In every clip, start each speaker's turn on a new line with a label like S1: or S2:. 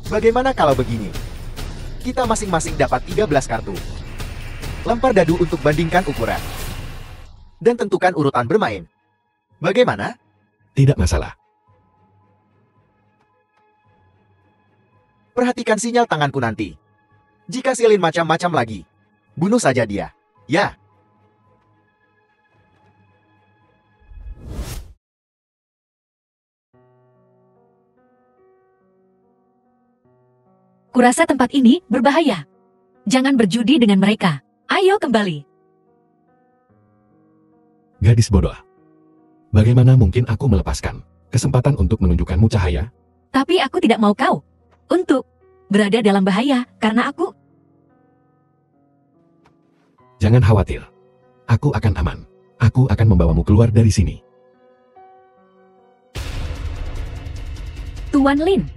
S1: Bagaimana kalau begini? Kita masing-masing dapat 13 kartu. Lempar dadu untuk bandingkan ukuran. Dan tentukan urutan bermain. Bagaimana?
S2: Tidak masalah.
S1: Perhatikan sinyal tanganku nanti. Jika silin macam-macam lagi, bunuh saja dia. Ya.
S3: Kurasa tempat ini berbahaya. Jangan berjudi dengan mereka. Ayo kembali.
S2: Gadis bodoh. Bagaimana mungkin aku melepaskan kesempatan untuk menunjukkanmu cahaya?
S3: Tapi aku tidak mau kau untuk berada dalam bahaya karena aku.
S2: Jangan khawatir. Aku akan aman. Aku akan membawamu keluar dari sini.
S3: Tuan Lin.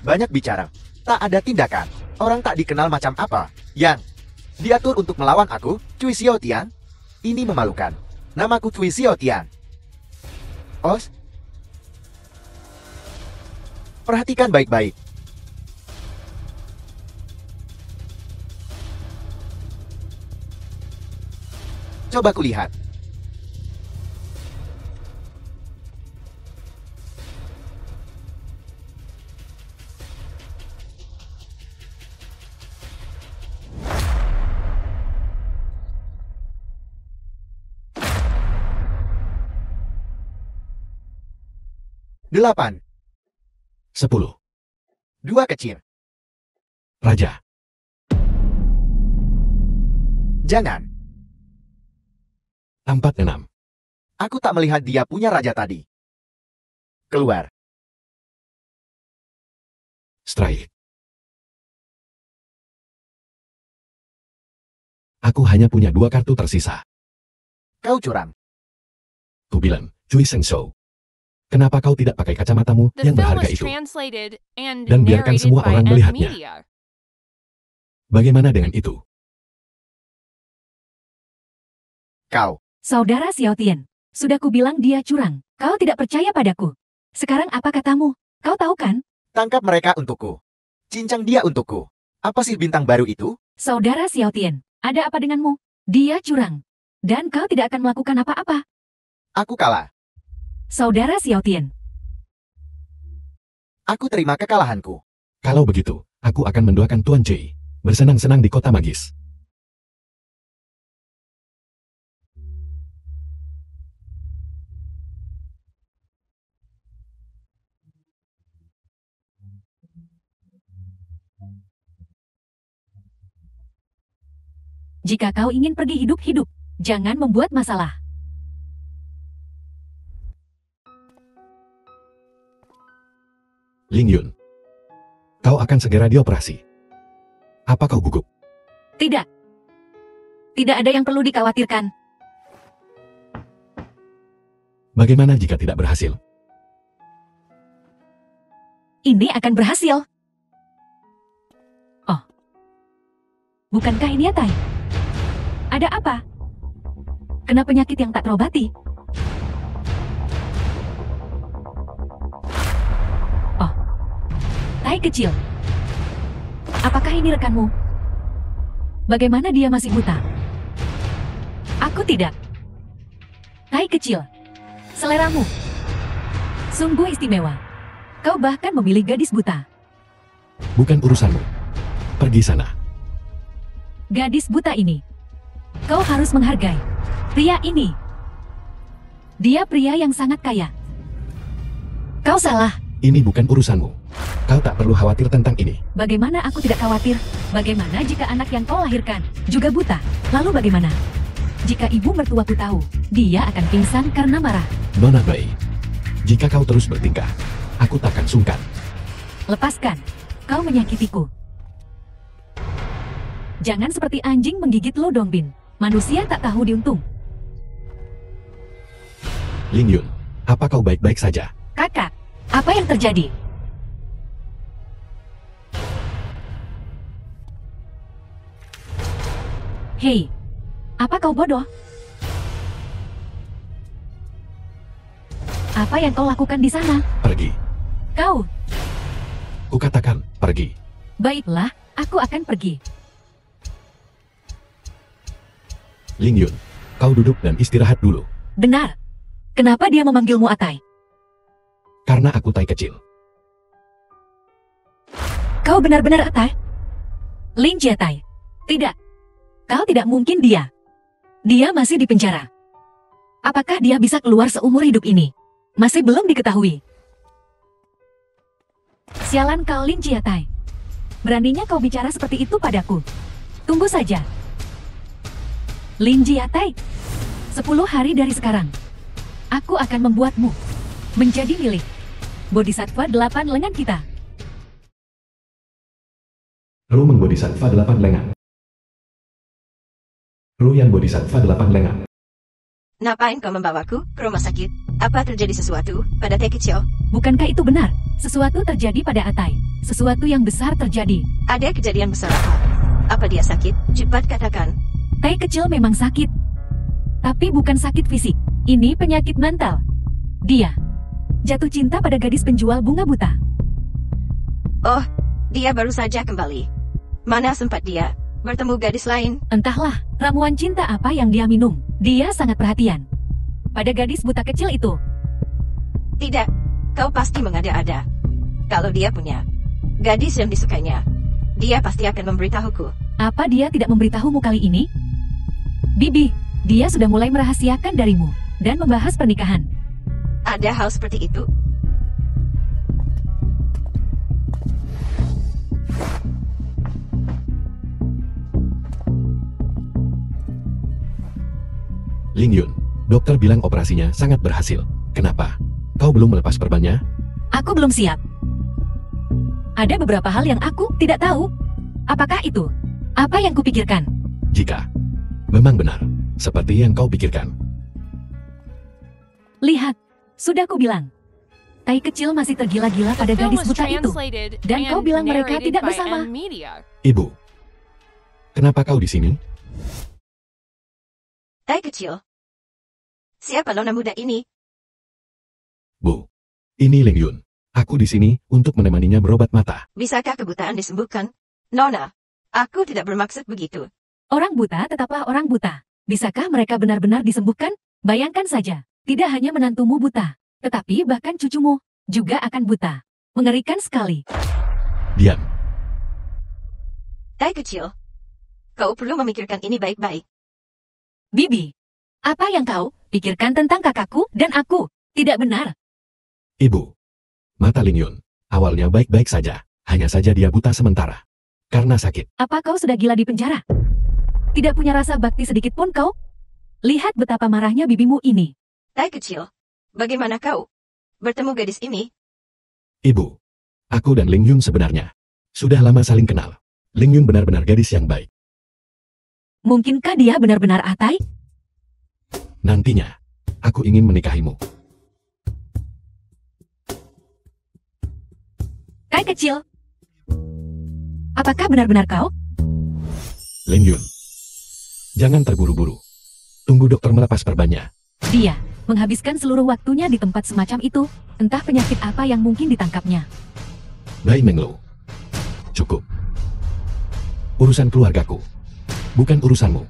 S1: Banyak bicara. Tak ada tindakan. Orang tak dikenal macam apa. Yang diatur untuk melawan aku, Cui Xiaotian. Ini memalukan. Namaku Cui Xiaotian. Os. Perhatikan baik-baik. Coba kulihat. Delapan.
S2: 10.
S1: Dua kecil.
S2: Raja.
S1: Jangan.
S2: 46.
S1: Aku tak melihat dia punya raja tadi. Keluar.
S2: Strike. Aku hanya punya 2 kartu tersisa.
S1: Kau curang.
S2: Kubilang, Cui Shengshou. Kenapa kau tidak pakai kacamatamu
S4: The
S2: yang
S4: film
S2: berharga
S4: was
S2: itu?
S4: translated and
S2: Dan biarkan
S4: narrated
S2: semua
S4: by
S2: orang
S4: Ant
S2: melihatnya.
S4: Media.
S2: Bagaimana dengan itu?
S1: Kau.
S3: Saudara Xiaotian. Sudah kubilang dia curang. Kau tidak percaya padaku. Sekarang apa katamu? Kau tahu kan?
S1: Tangkap mereka untukku. Cincang dia untukku. Apa sih bintang baru itu?
S3: Saudara Xiaotian. Ada apa denganmu? Dia curang. Dan kau tidak akan melakukan apa-apa.
S1: Aku kalah.
S3: Saudara Xiaotian.
S1: Aku terima kekalahanku.
S2: Kalau begitu, aku akan mendoakan Tuan Jie bersenang-senang di kota magis.
S3: Jika kau ingin pergi hidup-hidup, jangan membuat masalah.
S2: Ling Yun. Kau akan segera dioperasi. Apa kau gugup?
S3: Tidak. Tidak ada yang perlu dikhawatirkan.
S2: Bagaimana jika tidak berhasil?
S3: Ini akan berhasil. Oh. Bukankah ini Tai? Ada apa? Kena penyakit yang tak terobati. Oh. Tai kecil. Apakah ini rekanmu? Bagaimana dia masih buta? Aku tidak. Tai kecil. Seleramu. Sungguh istimewa. Kau bahkan memilih gadis buta.
S2: Bukan urusanmu. Pergi sana.
S3: Gadis buta ini. Kau harus menghargai. Pria ini. Dia pria yang sangat kaya. Kau salah.
S2: Ini bukan urusanmu. Kau tak perlu khawatir tentang ini.
S3: Bagaimana aku tidak khawatir? Bagaimana jika anak yang kau lahirkan juga buta? Lalu bagaimana? Jika ibu mertuaku tahu, dia akan pingsan karena marah.
S2: Nona Bai, jika kau terus bertingkah, aku takkan sungkan.
S3: Lepaskan. Kau menyakitiku. Jangan seperti anjing menggigit lo Dongbin. Manusia tak tahu diuntung.
S2: Ling Yun, apa kau baik-baik saja?
S3: Kakak, apa yang terjadi? Hei, apa kau bodoh? Apa yang kau lakukan di sana?
S2: Pergi.
S3: Kau,
S2: Kukatakan, pergi.
S3: baiklah, aku akan pergi.
S2: Ling Yun, kau duduk dan istirahat dulu.
S3: Benar. Kenapa dia memanggilmu Atai?
S2: Karena aku Tai kecil.
S3: Kau benar-benar Atai? Lin Jiatai. Tidak. Kau tidak mungkin dia. Dia masih di penjara. Apakah dia bisa keluar seumur hidup ini? Masih belum diketahui. Sialan kau Lin Jiatai. Beraninya kau bicara seperti itu padaku. Tunggu saja. Lin Jiatai. 10 hari dari sekarang, aku akan membuatmu menjadi milik Bodhisattva 8 lengan kita.
S2: Rumeng Bodhisattva 8 lengan. Ruyan Bodhisattva 8 lengan.
S4: Ngapain kau membawaku ke rumah sakit? Apa terjadi sesuatu pada teh kecil?
S3: Bukankah itu benar? Sesuatu terjadi pada Atai. Sesuatu yang besar terjadi.
S4: Ada kejadian besar apa? Apa dia sakit? Cepat katakan.
S3: Tai kecil memang sakit. Tapi bukan sakit fisik. Ini penyakit mental. Dia jatuh cinta pada gadis penjual bunga buta.
S4: Oh, dia baru saja kembali. Mana sempat dia bertemu gadis lain?
S3: Entahlah, ramuan cinta apa yang dia minum. Dia sangat perhatian pada gadis buta kecil itu.
S4: Tidak, kau pasti mengada-ada. Kalau dia punya gadis yang disukainya, dia pasti akan memberitahuku.
S3: Apa dia tidak memberitahumu kali ini? Bibi, dia sudah mulai merahasiakan darimu dan membahas pernikahan.
S4: Ada hal seperti itu?
S2: Ling Yun, dokter bilang operasinya sangat berhasil. Kenapa? Kau belum melepas perbannya?
S3: Aku belum siap. Ada beberapa hal yang aku tidak tahu. Apakah itu? Apa yang kupikirkan?
S2: Jika memang benar, seperti yang kau pikirkan.
S3: Lihat, sudah ku bilang. Tai kecil masih tergila-gila pada gadis buta itu. Dan kau bilang mereka tidak bersama.
S2: Ibu, kenapa kau di sini?
S4: Tai kecil. Siapa nona muda ini?
S2: Bu, ini Ling Yun. Aku di sini untuk menemaninya berobat mata.
S4: Bisakah kebutaan disembuhkan? Nona, aku tidak bermaksud begitu.
S3: Orang buta tetaplah orang buta. Bisakah mereka benar-benar disembuhkan? Bayangkan saja, tidak hanya menantumu buta, tetapi bahkan cucumu juga akan buta. Mengerikan sekali.
S2: Diam.
S4: Tai kecil. Kau perlu memikirkan ini baik-baik.
S3: Bibi, apa yang kau pikirkan tentang kakakku dan aku? Tidak benar.
S2: Ibu, mata Ling Yun awalnya baik-baik saja. Hanya saja dia buta sementara. Karena sakit.
S3: Apa kau sudah gila di penjara? Tidak punya rasa bakti sedikit pun kau? Lihat betapa marahnya bibimu ini.
S4: Tai kecil. Bagaimana kau bertemu gadis ini?
S2: Ibu, aku dan Ling Yun sebenarnya sudah lama saling kenal. Ling Yun benar-benar gadis yang baik.
S3: Mungkinkah dia benar-benar Atai?
S2: Nantinya, aku ingin menikahimu.
S3: Tai kecil. Apakah benar-benar kau?
S2: Ling Yun, jangan terburu-buru. Tunggu dokter melepas perbannya.
S3: Dia menghabiskan seluruh waktunya di tempat semacam itu. Entah penyakit apa yang mungkin ditangkapnya.
S2: Bai Menglo. Cukup. Urusan keluargaku, bukan urusanmu.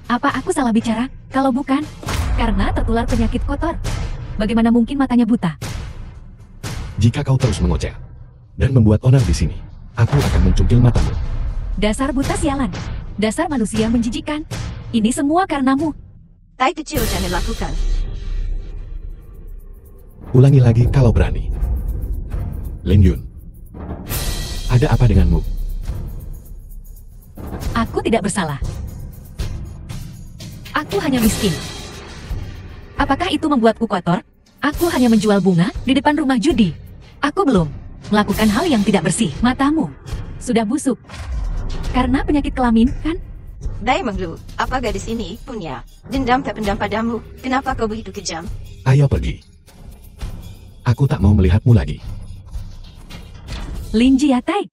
S3: Apa aku salah bicara? Kalau bukan, karena tertular penyakit kotor. Bagaimana mungkin matanya buta?
S2: Jika kau terus mengoceh dan membuat onar di sini, aku akan mencungkil matamu.
S3: Dasar buta sialan. Dasar manusia menjijikan. Ini semua karenamu.
S4: Tai kecil jangan lakukan.
S2: Ulangi lagi kalau berani. Ling Yun, ada apa denganmu?
S3: Aku tidak bersalah. Aku hanya miskin. Apakah itu membuatku kotor? Aku hanya menjual bunga di depan rumah judi. Aku belum melakukan hal yang tidak bersih. Matamu sudah busuk. Karena penyakit kelamin, kan?
S4: Dai Menglu, apa gadis ini punya dendam tak pendam padamu? Kenapa kau begitu kejam?
S2: Ayo pergi. Aku tak mau melihatmu lagi.
S3: Lin Jiatai.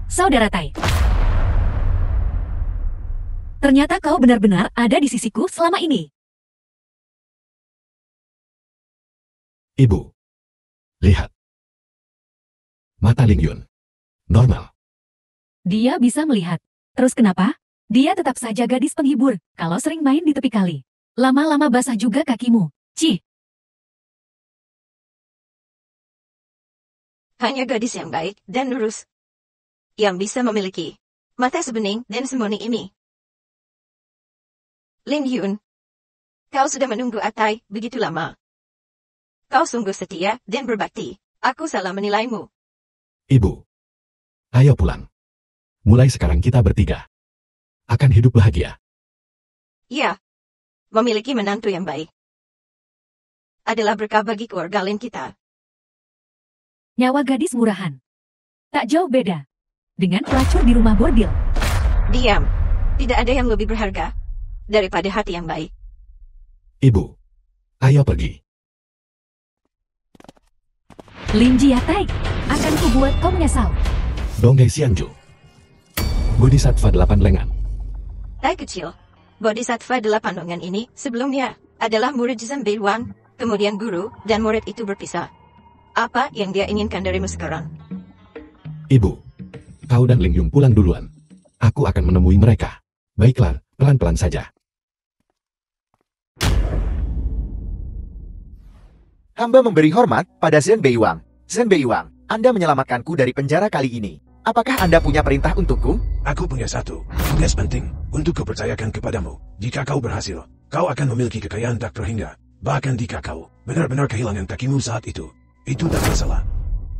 S3: Saudara Tai. Ternyata kau benar-benar ada di sisiku selama ini.
S2: Ibu. Lihat. Mata Ling Yun. Normal.
S3: Dia bisa melihat. Terus kenapa? Dia tetap saja gadis penghibur kalau sering main di tepi kali. Lama-lama basah juga kakimu. Cih.
S4: Hanya gadis yang baik dan lurus yang bisa memiliki mata sebening dan semoni ini. Lin Yun, kau sudah menunggu Atai begitu lama. Kau sungguh setia dan berbakti. Aku salah menilaimu.
S2: Ibu. Ayo pulang. Mulai sekarang kita bertiga akan hidup bahagia.
S4: Ya, memiliki menantu yang baik adalah berkah bagi keluarga Lin kita.
S3: Nyawa gadis murahan. Tak jauh beda dengan pelacur di rumah bordil.
S4: Diam. Tidak ada yang lebih berharga daripada hati yang baik.
S2: Ibu. Ayo pergi.
S3: Lin Jiatai, akan kubuat kau menyesal.
S2: Donggai Xiangju. Bodhisattva 8 lengan.
S4: Tai kecil. Bodhisattva 8 lengan ini sebelumnya adalah murid Zhen Beiwang, kemudian guru dan murid itu berpisah. Apa yang dia inginkan darimu sekarang?
S2: Ibu. Kau dan Ling Yun pulang duluan. Aku akan menemui mereka. Baiklah, pelan-pelan saja.
S1: Hamba memberi hormat pada Zhen Beiwang. Zhen Beiwang, Anda menyelamatkanku dari penjara kali ini. Apakah Anda punya perintah untukku?
S5: Aku punya satu tugas penting untuk kupercayakan kepadamu. Jika kau berhasil, kau akan memiliki kekayaan tak terhingga. Bahkan jika kau benar-benar kehilangan kakimu saat itu tak masalah.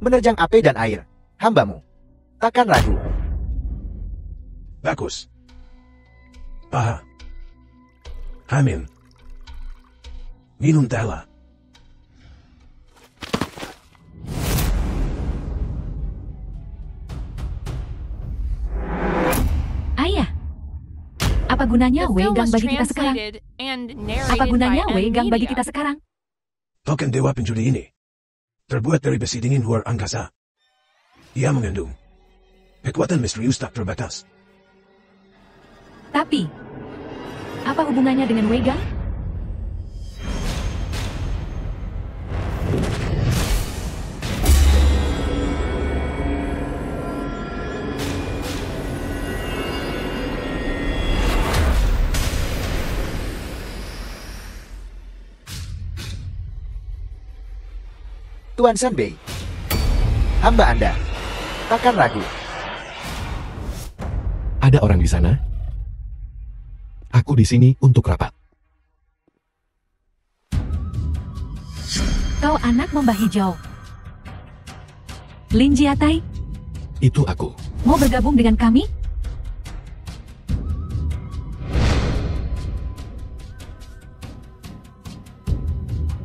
S1: Menerjang api dan air. Hambamu. Takkan ragu.
S5: Bagus. Paha. Hamin. Minum tehlah.
S3: Ayah. Apa gunanya Wei Gang bagi kita sekarang? Apa gunanya Wei Gang bagi kita sekarang?
S5: Token dewa penjudi ini terbuat dari besi dingin luar angkasa. Ia mengandung kekuatan misterius tak terbatas.
S3: Tapi, apa hubungannya dengan Wei Gang?
S1: Tuan Sanbei. Hamba Anda. Takkan ragu.
S2: Ada orang di sana? Aku di sini untuk rapat.
S3: Kau anak Membah Hijau. Lin Jiatai,
S2: Itu aku.
S3: mau bergabung dengan kami?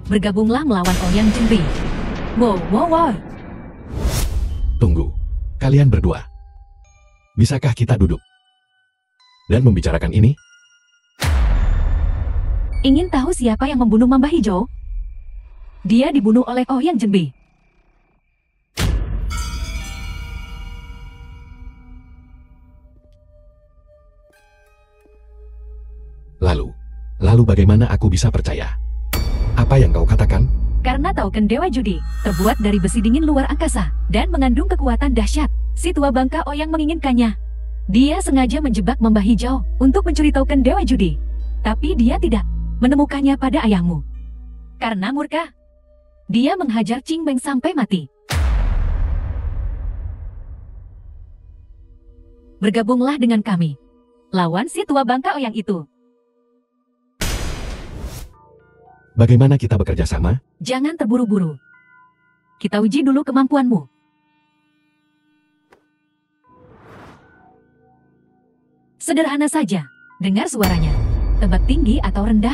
S3: Bergabunglah melawan Ouyang Zhenbei. Wow.
S2: Tunggu. Kalian berdua. Bisakah kita duduk dan membicarakan ini?
S3: Ingin tahu siapa yang membunuh Mamba Hijau? Dia dibunuh oleh Ouyang Zhenbei.
S2: Lalu bagaimana aku bisa percaya? Apa yang kau katakan?
S3: Karena token Dewa Judi terbuat dari besi dingin luar angkasa dan mengandung kekuatan dahsyat. Si tua bangka Ouyang menginginkannya. Dia sengaja menjebak Mamba Hijau untuk mencuri token Dewa Judi. Tapi dia tidak menemukannya pada ayahmu. Karena murka, dia menghajar Qing Beng sampai mati. Bergabunglah dengan kami. Lawan si tua bangka Ouyang itu.
S2: Bagaimana kita bekerja sama?
S3: Jangan terburu-buru. Kita uji dulu kemampuanmu. Sederhana saja. Dengar suaranya. Tebak tinggi atau rendah?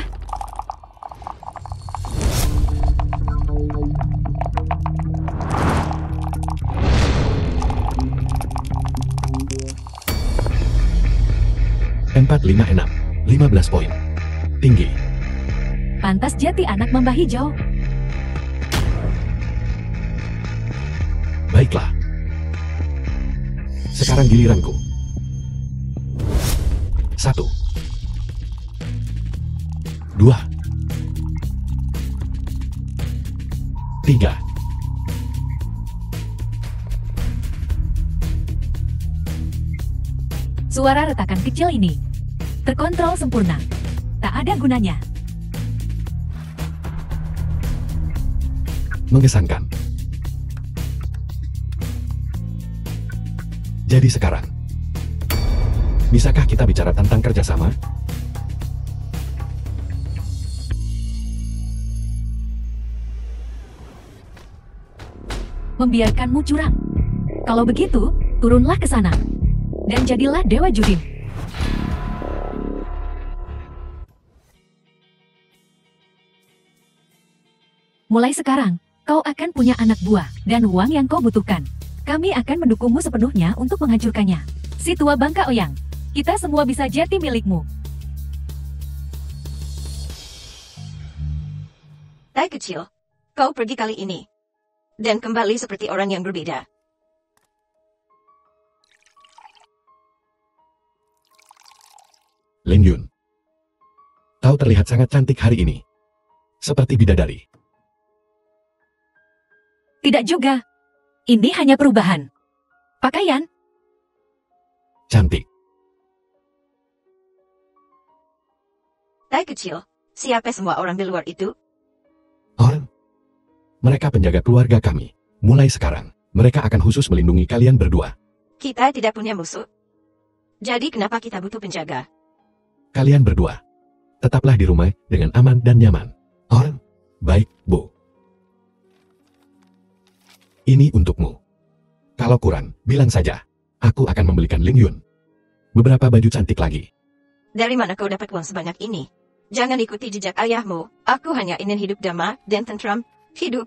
S2: Empat, 5, 6. 15 poin. Tinggi.
S3: Pantas jati anak Mamba Hijau.
S2: Baiklah. Sekarang giliranku. 1. 2, 3.
S3: Suara retakan kecil ini terkontrol sempurna. Tak ada gunanya.
S2: Mengesankan. Jadi sekarang, bisakah kita bicara tentang kerjasama?
S3: Membiarkanmu curang. Kalau begitu, turunlah ke sana. Dan jadilah Dewa Judin. Mulai sekarang, kau akan punya anak buah dan uang yang kau butuhkan. Kami akan mendukungmu sepenuhnya untuk menghancurkannya. Si tua bangka Oyang, kita semua bisa jadi milikmu.
S4: Tai kecil, kau pergi kali ini. Dan kembali seperti orang yang berbeda.
S2: Lin Yun, kau terlihat sangat cantik hari ini. Seperti bidadari.
S3: Tidak juga. Ini hanya perubahan pakaian.
S2: Cantik.
S4: Tai kecil, siapa semua orang di luar itu?
S2: Orang? Mereka penjaga keluarga kami. Mulai sekarang, mereka akan khusus melindungi kalian berdua.
S4: Kita tidak punya musuh. Jadi kenapa kita butuh penjaga?
S2: Kalian berdua, tetaplah di rumah dengan aman dan nyaman. Orang? Baik, Bu. Ini untukmu. Kalau kurang, bilang saja. Aku akan membelikan Lin Yun beberapa baju cantik lagi.
S4: Dari mana kau dapat uang sebanyak ini? Jangan ikuti jejak ayahmu. Aku hanya ingin hidup damai dan tentram. Hidup.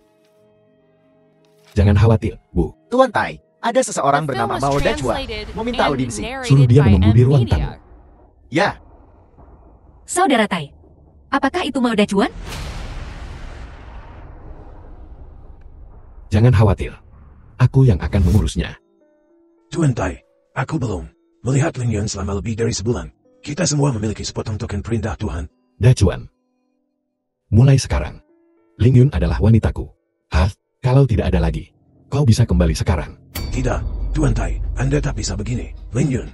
S2: Jangan khawatir, Bu.
S1: Tuan Tai, ada seseorang bernama Mao Dachua meminta audiensi.
S2: Suruh dia menunggu di ruang tamu.
S1: Ya,
S3: Saudara Tai, apakah itu Mao Dacuan?
S2: Jangan khawatir. Aku yang akan mengurusnya.
S5: Tuan Tai, aku belum melihat Lin Yun selama lebih dari sebulan. Kita semua memiliki sepotong token perintah Tuhan.
S2: Dacuan. Mulai sekarang, Lin Yun adalah wanitaku. Hah? Kalau tidak ada lagi, kau bisa kembali sekarang.
S5: Tidak, Tuan Tai, Anda tak bisa begini. Lin Yun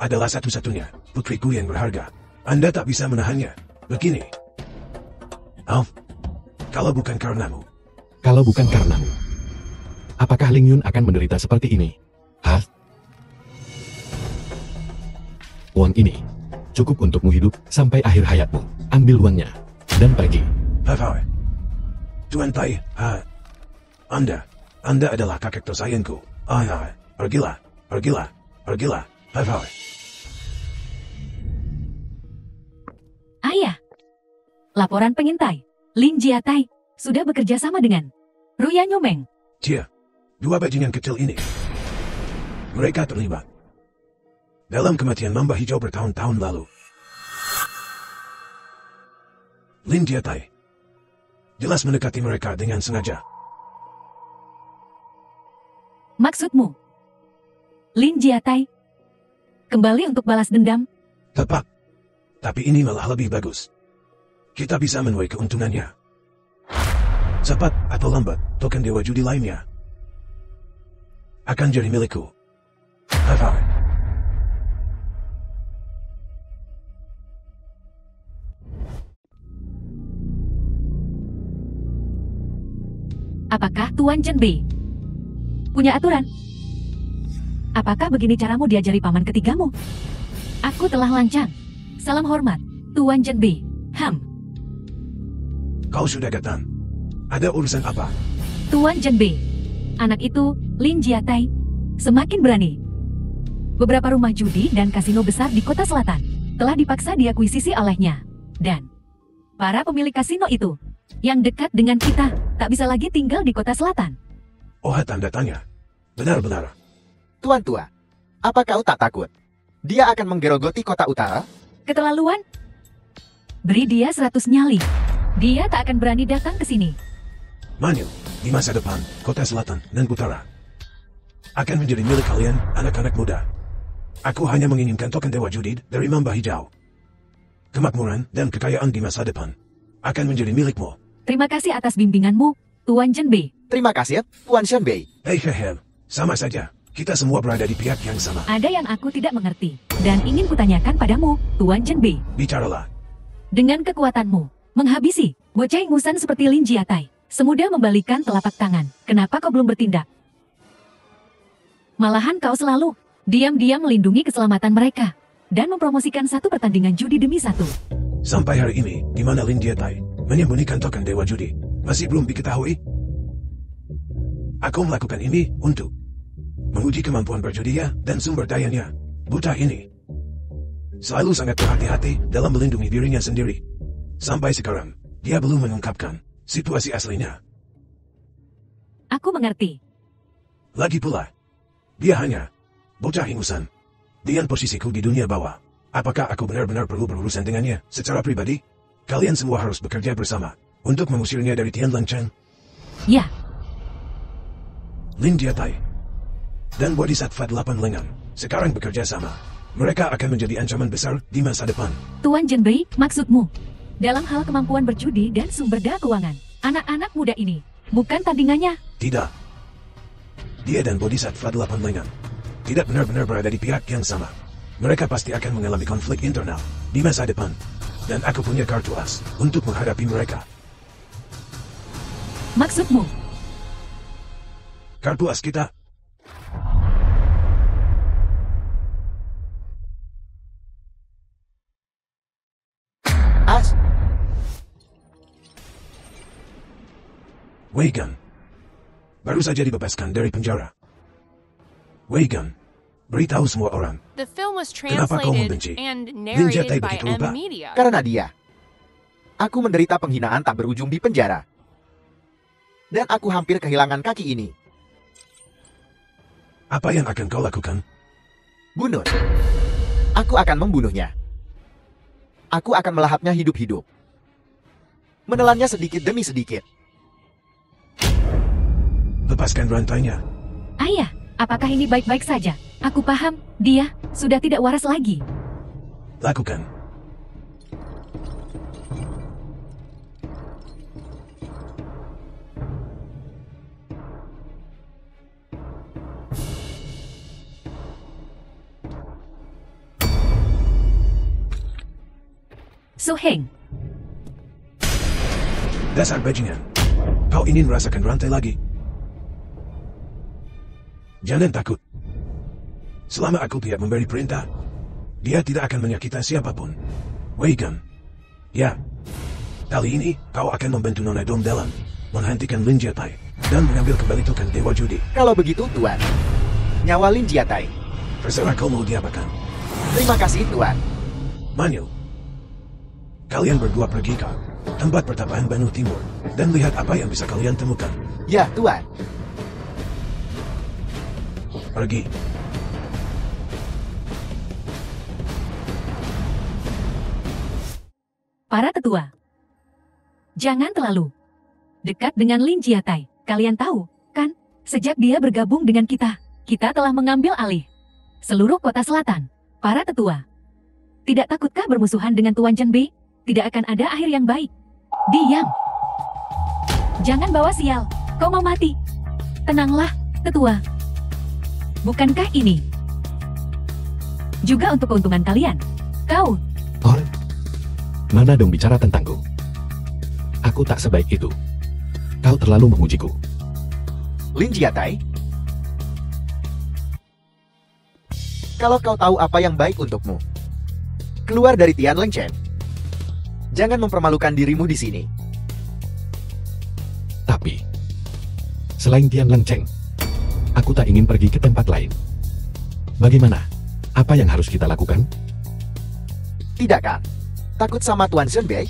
S5: adalah satu-satunya putriku yang berharga. Anda tak bisa menahannya. Begini. Kalau bukan karenamu.
S2: Kalau bukan karenamu, apakah Lin Yun akan menderita seperti ini? Hah? Uang ini cukup untukmu hidup sampai akhir hayatmu. Ambil uangnya dan pergi.
S5: Hai. Tuan Tai, Anda adalah kakek tersayangku. Pergilah. Hai.
S3: Ayah. Laporan pengintai. Lin Jiatai sudah bekerja sama dengan Ruya Nyomeng.
S5: Cia, dua bajingan kecil ini. Mereka terlibat dalam kematian mamba hijau bertahun-tahun lalu. Lin Jiatai jelas mendekati mereka dengan sengaja.
S3: Maksudmu? Lin Jiatai kembali untuk balas dendam?
S5: Tepat. Tapi ini malah lebih bagus. Kita bisa menuai keuntungannya. Cepat atau lambat, token Dewa Judi lainnya akan jadi milikku. Hai.
S3: Apakah Tuan Chen Bei punya aturan? Apakah begini caramu diajari paman ketigamu? Aku telah lancang. Salam hormat, Tuan Chen Bei.
S5: Kau sudah datang. Ada urusan apa?
S3: Tuan Chen Bei, anak itu, Lin Jiatai, semakin berani. Beberapa rumah judi dan kasino besar di kota selatan telah dipaksa diakuisisi olehnya. Dan para pemilik kasino itu, yang dekat dengan kita, tak bisa lagi tinggal di kota selatan.
S5: Oh, tanda tanya. Benar-benar.
S1: Tuan Tua, apa kau tak takut? Dia akan menggerogoti kota utara?
S3: Keterlaluan? Beri dia 100 nyali. Dia tak akan berani datang ke sini.
S5: Manyu, di masa depan, kota selatan dan utara akan menjadi milik kalian, anak-anak muda. Aku hanya menginginkan token Dewa Judid dari Mamba Hijau. kemakmuran, dan kekayaan di masa depan akan menjadi milikmu.
S3: Terima kasih atas bimbinganmu, Tuan Zhenbei.
S1: Terima kasih, Tuan Shenbei.
S5: Hehehe, sama saja. Kita semua berada di pihak yang sama.
S3: Ada yang aku tidak mengerti, dan ingin kutanyakan padamu, Tuan Zhenbei.
S5: Bicaralah.
S3: Dengan kekuatanmu, menghabisi bocah ingusan seperti Lin Jiatai, semudah membalikan telapak tangan. Kenapa kau belum bertindak? Malahan kau selalu diam-diam melindungi keselamatan mereka, dan mempromosikan satu pertandingan judi demi satu.
S5: Sampai hari ini, di mana Lin Jiatai menyembunyikan token Dewa Judi, masih belum diketahui. Aku melakukan ini untuk menguji kemampuan berjudinya dan sumber dayanya. Buta ini selalu sangat berhati-hati dalam melindungi dirinya sendiri. Sampai sekarang, dia belum mengungkapkan situasi aslinya.
S3: Aku mengerti.
S5: Lagi pula, dia hanya bocah ingusan. Dengan posisiku di dunia bawah, apakah aku benar-benar perlu berurusan dengannya secara pribadi? Kalian semua harus bekerja bersama untuk mengusirnya dari Tianlengcheng.
S3: Ya,
S5: Lin Jiatai dan Bodhisattva 8 lengan sekarang bekerja sama. Mereka akan menjadi ancaman besar di masa depan.
S3: Tuan Zhenbei, maksudmu? Dalam hal kemampuan berjudi dan sumber daya keuangan, anak-anak muda ini bukan tandingannya.
S5: Tidak. Dia dan Bodhisattva 8 lengan tidak benar-benar berada di pihak yang sama. Mereka pasti akan mengalami konflik internal di masa depan. Dan aku punya kartu as untuk menghadapi mereka.
S3: Maksudmu?
S5: Kartu as kita.
S1: As,
S5: Wei Gan baru saja dibebaskan dari penjara. Wei Gan, beritahu semua orang.
S6: The film was
S5: Kenapa kau
S6: translated
S5: membenci
S6: and
S5: Lin Jiatai
S6: narrated by
S5: begitu lupa?
S6: M Media.
S1: karena dia. Aku menderita penghinaan tak berujung di penjara. Dan aku hampir kehilangan kaki ini.
S5: Apa yang akan kau lakukan?
S1: Bunuh. Aku akan membunuhnya. Aku akan melahapnya hidup-hidup. Menelannya sedikit demi sedikit.
S5: Lepaskan rantainya.
S3: Ayah, apakah ini baik-baik saja? Aku paham, dia sudah tidak waras lagi.
S5: Lakukan.
S3: Su Heng,
S5: Dasar bajingan. Kau ingin merasakan rantai lagi? Jangan takut. Selama aku tidak memberi perintah, dia tidak akan menyakiti siapapun. Wei Gan. Ya. Kali ini, kau akan membantu Nona Dong dalam menghentikan Lin Jiatai dan mengambil kembali token Dewa Judi.
S1: Kalau begitu, Tuan. Nyawa Lin Jiatai.
S5: Terserah kau mau diapakan.
S1: Terima kasih, Tuan.
S5: Manyu. Kalian berdua pergi ke tempat pertapaan Banu Timur dan lihat apa yang bisa kalian temukan.
S1: Ya, Tuan.
S5: Pergi.
S3: para tetua. Jangan terlalu dekat dengan Lin Jiatai. Kalian tahu, kan? Sejak dia bergabung dengan kita telah mengambil alih seluruh kota selatan. Para tetua. Tidak takutkah bermusuhan dengan Tuan Zhenbei? Tidak akan ada akhir yang baik. Diam. Jangan bawa sial. Kau mau mati. Tenanglah, tetua. Bukankah ini juga untuk keuntungan kalian? Kau.
S2: Oh, mana dong bicara tentangku? Aku tak sebaik itu. Kau terlalu mengujiku.
S1: Lin Jiatai, kalau kau tahu apa yang baik untukmu, keluar dari Tianlengcheng. Jangan mempermalukan dirimu di sini.
S2: Tapi, selain Tianlengcheng, aku tak ingin pergi ke tempat lain. Bagaimana? Apa yang harus kita lakukan?
S1: Tidak kan? Takut sama Tuan Zhenbei?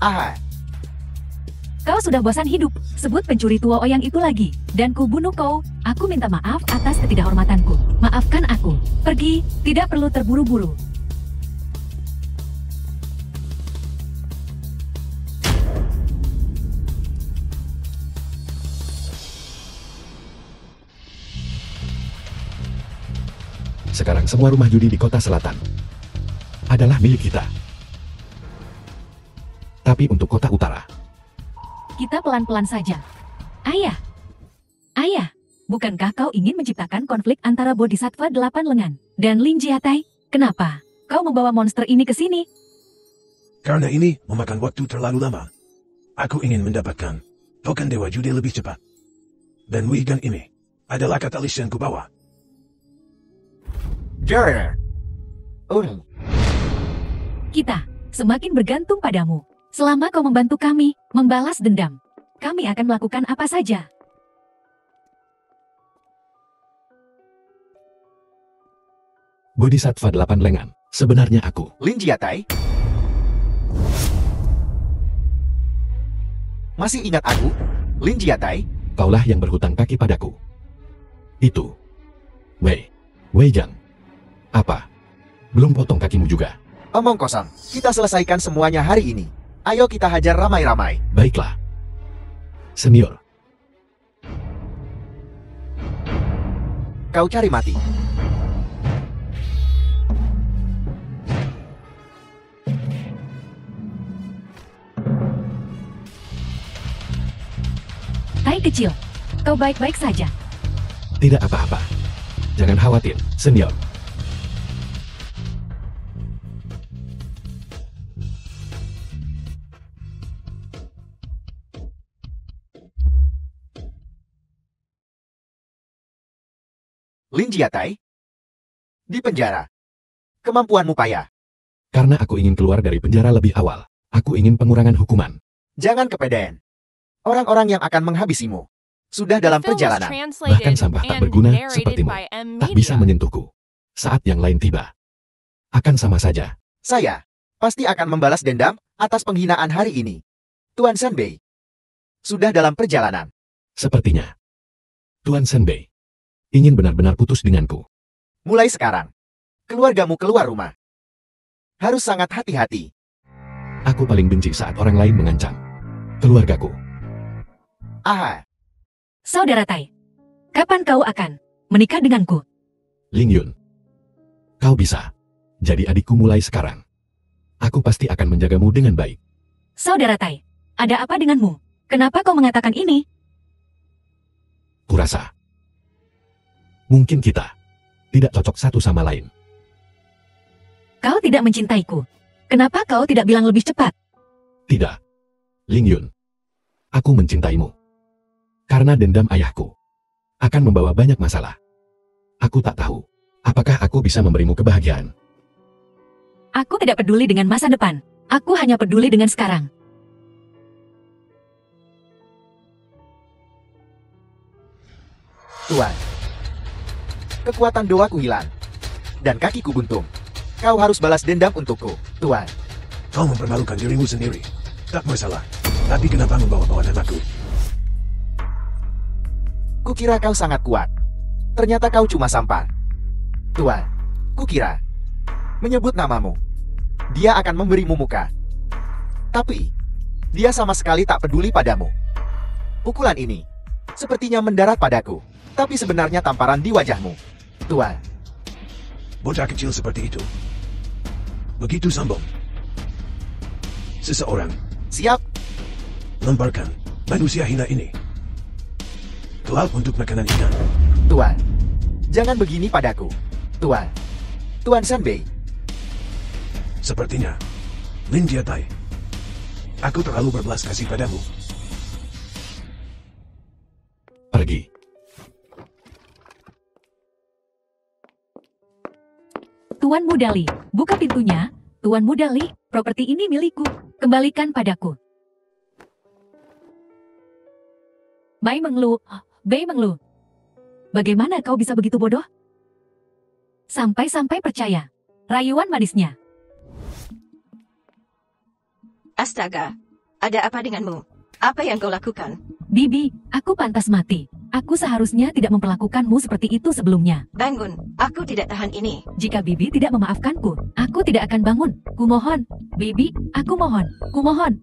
S1: Aha,
S3: Kau sudah bosan hidup, sebut pencuri tua Oyang itu lagi, dan ku bunuh kau. Aku minta maaf atas ketidakhormatanku. Maafkan aku. Pergi, tidak perlu terburu-buru.
S2: Sekarang semua rumah judi di kota selatan adalah milik kita. Tapi untuk kota utara,
S3: Kita pelan-pelan saja. Ayah. Ayah, bukankah kau ingin menciptakan konflik antara Bodhisattva 8 lengan dan Lin Jiatai? Kenapa kau membawa monster ini ke sini?
S5: Karena ini memakan waktu terlalu lama. Aku ingin mendapatkan token Dewa Judi lebih cepat. Dan Wigan ini adalah katalis yang kubawa.
S1: Jer.
S3: Kita semakin bergantung padamu. Selama kau membantu kami membalas dendam, kami akan melakukan apa saja.
S2: Bodhisattva 8 lengan, sebenarnya aku.
S1: Lin Jiatai? Masih ingat aku? Lin Jiatai?
S2: Kaulah yang berhutang kaki padaku. Itu. Wei Jiang. Apa? Belum potong kakimu juga?
S1: Omong kosong. Kita selesaikan semuanya hari ini. Ayo kita hajar ramai-ramai.
S2: Baiklah. Senior,
S1: Kau cari mati.
S3: Tai kecil, kau baik-baik saja.
S2: tidak apa-apa. Jangan khawatir, senior.
S1: Lin Jiatai? Di penjara. Kemampuanmu payah.
S2: Karena aku ingin keluar dari penjara lebih awal. Aku ingin pengurangan hukuman.
S1: Jangan kepedean. Orang-orang yang akan menghabisimu sudah dalam perjalanan.
S2: Bahkan sampah tak berguna sepertimu tak bisa menyentuhku. Saat yang lain tiba, akan sama saja.
S1: Saya pasti akan membalas dendam atas penghinaan hari ini. Tuan Senbei sudah dalam perjalanan.
S2: Sepertinya Tuan Senbei ingin benar-benar putus denganku.
S1: Mulai sekarang, keluargamu keluar rumah. Harus sangat hati-hati.
S2: Aku paling benci saat orang lain mengancam keluargaku.
S1: Aha,
S3: Saudara Tai, kapan kau akan menikah denganku?
S2: Ling Yun, kau bisa jadi adikku mulai sekarang. Aku pasti akan menjagamu dengan baik.
S3: Saudara Tai, ada apa denganmu? Kenapa kau mengatakan ini?
S2: Kurasa mungkin kita tidak cocok satu sama lain.
S3: Kau tidak mencintaiku. Kenapa kau tidak bilang lebih cepat?
S2: Tidak, Ling Yun. Aku mencintaimu. Karena dendam ayahku akan membawa banyak masalah. Aku tak tahu apakah aku bisa memberimu kebahagiaan.
S3: Aku tidak peduli dengan masa depan. Aku hanya peduli dengan sekarang.
S1: Tuan. Kekuatan doaku hilang. Dan kakiku buntung. Kau harus balas dendam untukku, Tuan.
S5: Kau mempermalukan dirimu sendiri. Tak masalah. Tapi kenapa membawa-bawa namaku?
S1: Kukira kau sangat kuat. Ternyata kau cuma sampah. Tuan, kukira menyebut namamu, dia akan memberimu muka. Tapi, dia sama sekali tak peduli padamu. Pukulan ini sepertinya mendarat padaku, tapi sebenarnya tamparan di wajahmu. Tuan,
S5: Bocah kecil seperti itu. Begitu sombong. Seseorang
S1: siap?
S5: lemparkan manusia hina ini ke laut untuk makanan ikan.
S1: Tuan, jangan begini padaku. Tuan, Tuan Senbei.
S5: Sepertinya Lin Jiatai, aku terlalu berbelas kasih padamu.
S2: Pergi.
S3: Tuan Mudali, buka pintunya. Tuan Mudali, properti ini milikku. Kembalikan padaku. Bai Menglu, Bei Menglu. Bagaimana kau bisa begitu bodoh? Sampai-sampai percaya. Rayuan manisnya.
S4: Astaga, ada apa denganmu? Apa yang kau lakukan?
S3: Bibi, aku pantas mati. Aku seharusnya tidak memperlakukanmu seperti itu sebelumnya.
S4: Bangun, aku tidak tahan ini.
S3: Jika Bibi tidak memaafkanku, aku tidak akan bangun. Kumohon, Bibi, aku mohon, kumohon.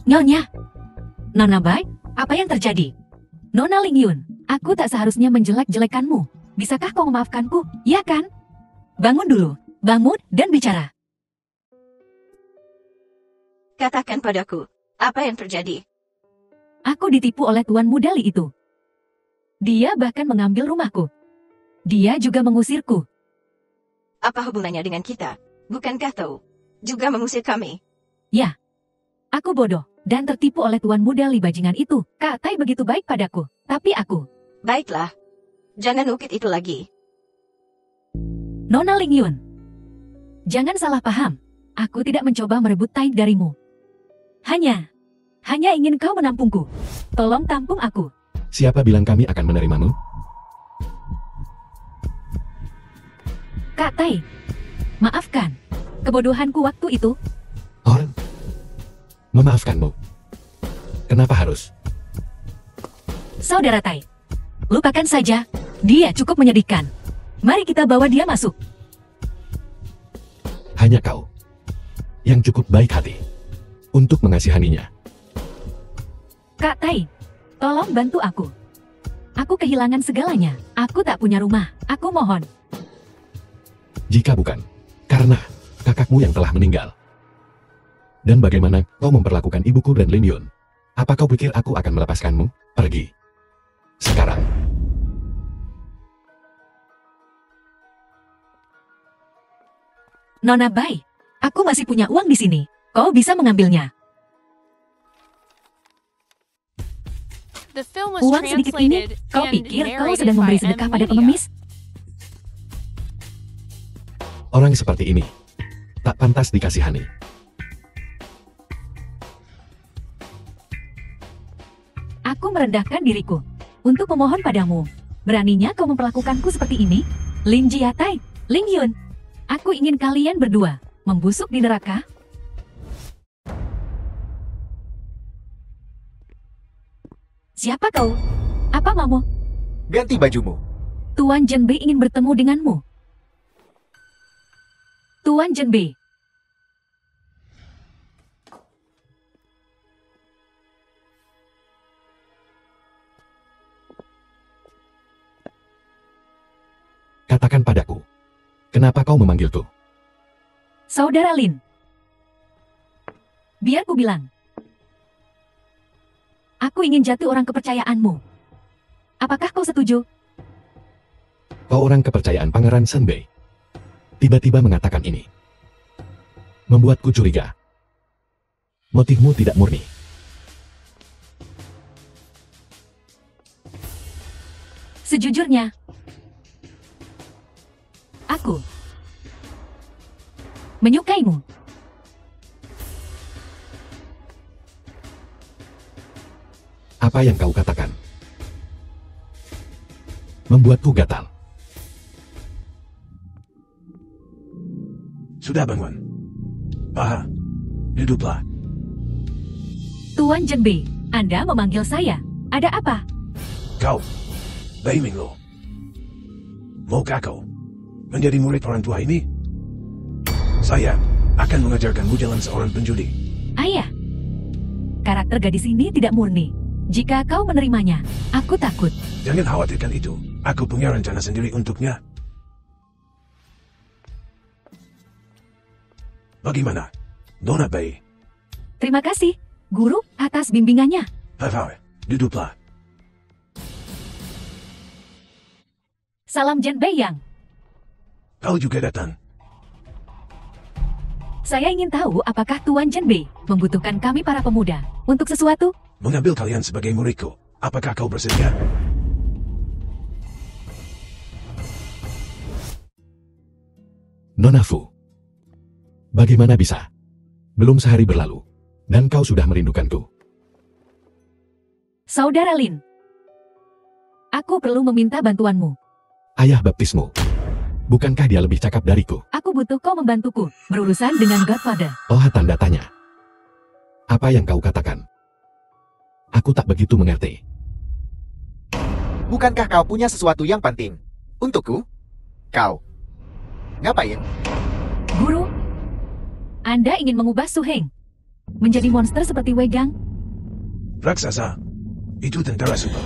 S3: Nyonya, Nona Bai, apa yang terjadi? Nona Ling Yun, aku tak seharusnya menjelek-jelekanmu. Bisakah kau memaafkanku? Ya kan? Bangun dulu. bangun dan bicara.
S4: Katakan padaku, apa yang terjadi?
S3: Aku ditipu oleh Tuan Muda Li itu. Dia bahkan mengambil rumahku. Dia juga mengusirku.
S4: Apa hubungannya dengan kita? Bukankah kau juga mengusir kami?
S3: Ya, aku bodoh dan tertipu oleh Tuan Muda Li bajingan itu. Kak Tai begitu baik padaku, tapi aku...
S4: Baiklah, jangan ukit itu lagi.
S3: Nona Lingyun, jangan salah paham. Aku tidak mencoba merebut Tai darimu. Hanya ingin kau menampungku. Tolong tampung aku.
S2: Siapa bilang kami akan menerimamu?
S3: Kak Tai, maafkan kebodohanku waktu itu.
S2: Orang? Memaafkanmu? Kenapa harus?
S3: Saudara Tai, lupakan saja. Dia cukup menyedihkan. Mari kita bawa dia masuk.
S2: Hanya kau yang cukup baik hati untuk mengasihaninya.
S3: Kak Tai, tolong bantu aku. Aku kehilangan segalanya. Aku tak punya rumah. Aku mohon.
S2: Jika bukan karena kakakmu yang telah meninggal. Dan bagaimana kau memperlakukan ibuku dan Lin Yun? Apa kau pikir aku akan melepaskanmu? Pergi. Sekarang.
S3: Nona Bai, aku masih punya uang di sini. Kau bisa mengambilnya.
S6: The film was
S3: Uang sedikit ini,
S6: translated
S3: kau
S6: and
S3: pikir kau
S6: narrated
S3: sedang memberi
S6: by
S3: sedekah pada
S6: M-Media.
S3: pengemis?
S2: Orang seperti ini tak pantas dikasihani.
S3: Aku merendahkan diriku untuk memohon padamu. Beraninya kau memperlakukanku seperti ini? Lin Jiatai, Ling Yun, aku ingin kalian berdua membusuk di neraka. Siapa kau? Apa maumu?
S1: Ganti bajumu.
S3: Tuan Zhenbei ingin bertemu denganmu. Tuan Zhenbei.
S2: Katakan padaku, kenapa kau memanggilku?
S3: Saudara Lin. Biar ku bilang. Aku ingin jatuh orang kepercayaanmu. Apakah kau setuju?
S2: Kau orang kepercayaan Pangeran Senbei. Tiba-tiba mengatakan ini. Membuatku curiga. Motifmu tidak murni.
S3: Sejujurnya, aku menyukaimu.
S2: Apa yang kau katakan? Membuatku gatal.
S5: Sudah bangun. Paha, duduklah.
S3: Tuan Zhenbei, Anda memanggil saya. Ada apa?
S5: Kau, Bai Minglu. Maukah kau menjadi murid orang tua ini? Saya akan mengajarkanmu jalan seorang penjudi.
S3: Ayah, karakter gadis ini tidak murni. Jika kau menerimanya, aku takut.
S5: Jangan khawatirkan itu. Aku punya rencana sendiri untuknya. Bagaimana, Nona Bai?
S3: Terima kasih, Guru, atas bimbingannya.
S5: Hai, duduklah.
S3: Salam Zhenbei Yang.
S5: Kau juga datang.
S3: Saya ingin tahu apakah Tuan Zhenbei membutuhkan kami para pemuda untuk sesuatu?
S5: Mengambil kalian sebagai muridku. Apakah kau bersedia?
S2: Nona Fu. Bagaimana bisa? Belum sehari berlalu, dan kau sudah merindukanku.
S3: Saudara Lin, aku perlu meminta bantuanmu.
S2: Ayah baptismu. Bukankah dia lebih cakap dariku?
S3: Aku butuh kau membantuku berurusan dengan Godfather.
S2: Oh, tanda tanya. Apa yang kau katakan? Aku tak begitu mengerti.
S1: Bukankah kau punya sesuatu yang penting? Untukku? Kau. Ngapain?
S3: Guru, Anda ingin mengubah Su Heng menjadi monster seperti Wei Gang?
S5: Raksasa. Itu tentara super.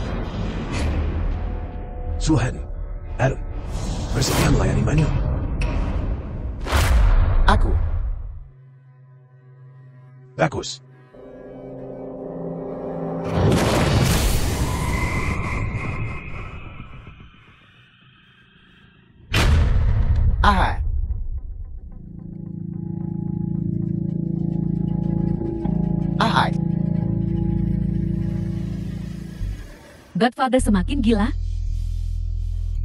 S5: Suhan. Adam. Bersedia melayani Manyu.
S1: aku.
S5: Bagus.
S1: Aha. Ahai.
S3: Godfather semakin gila.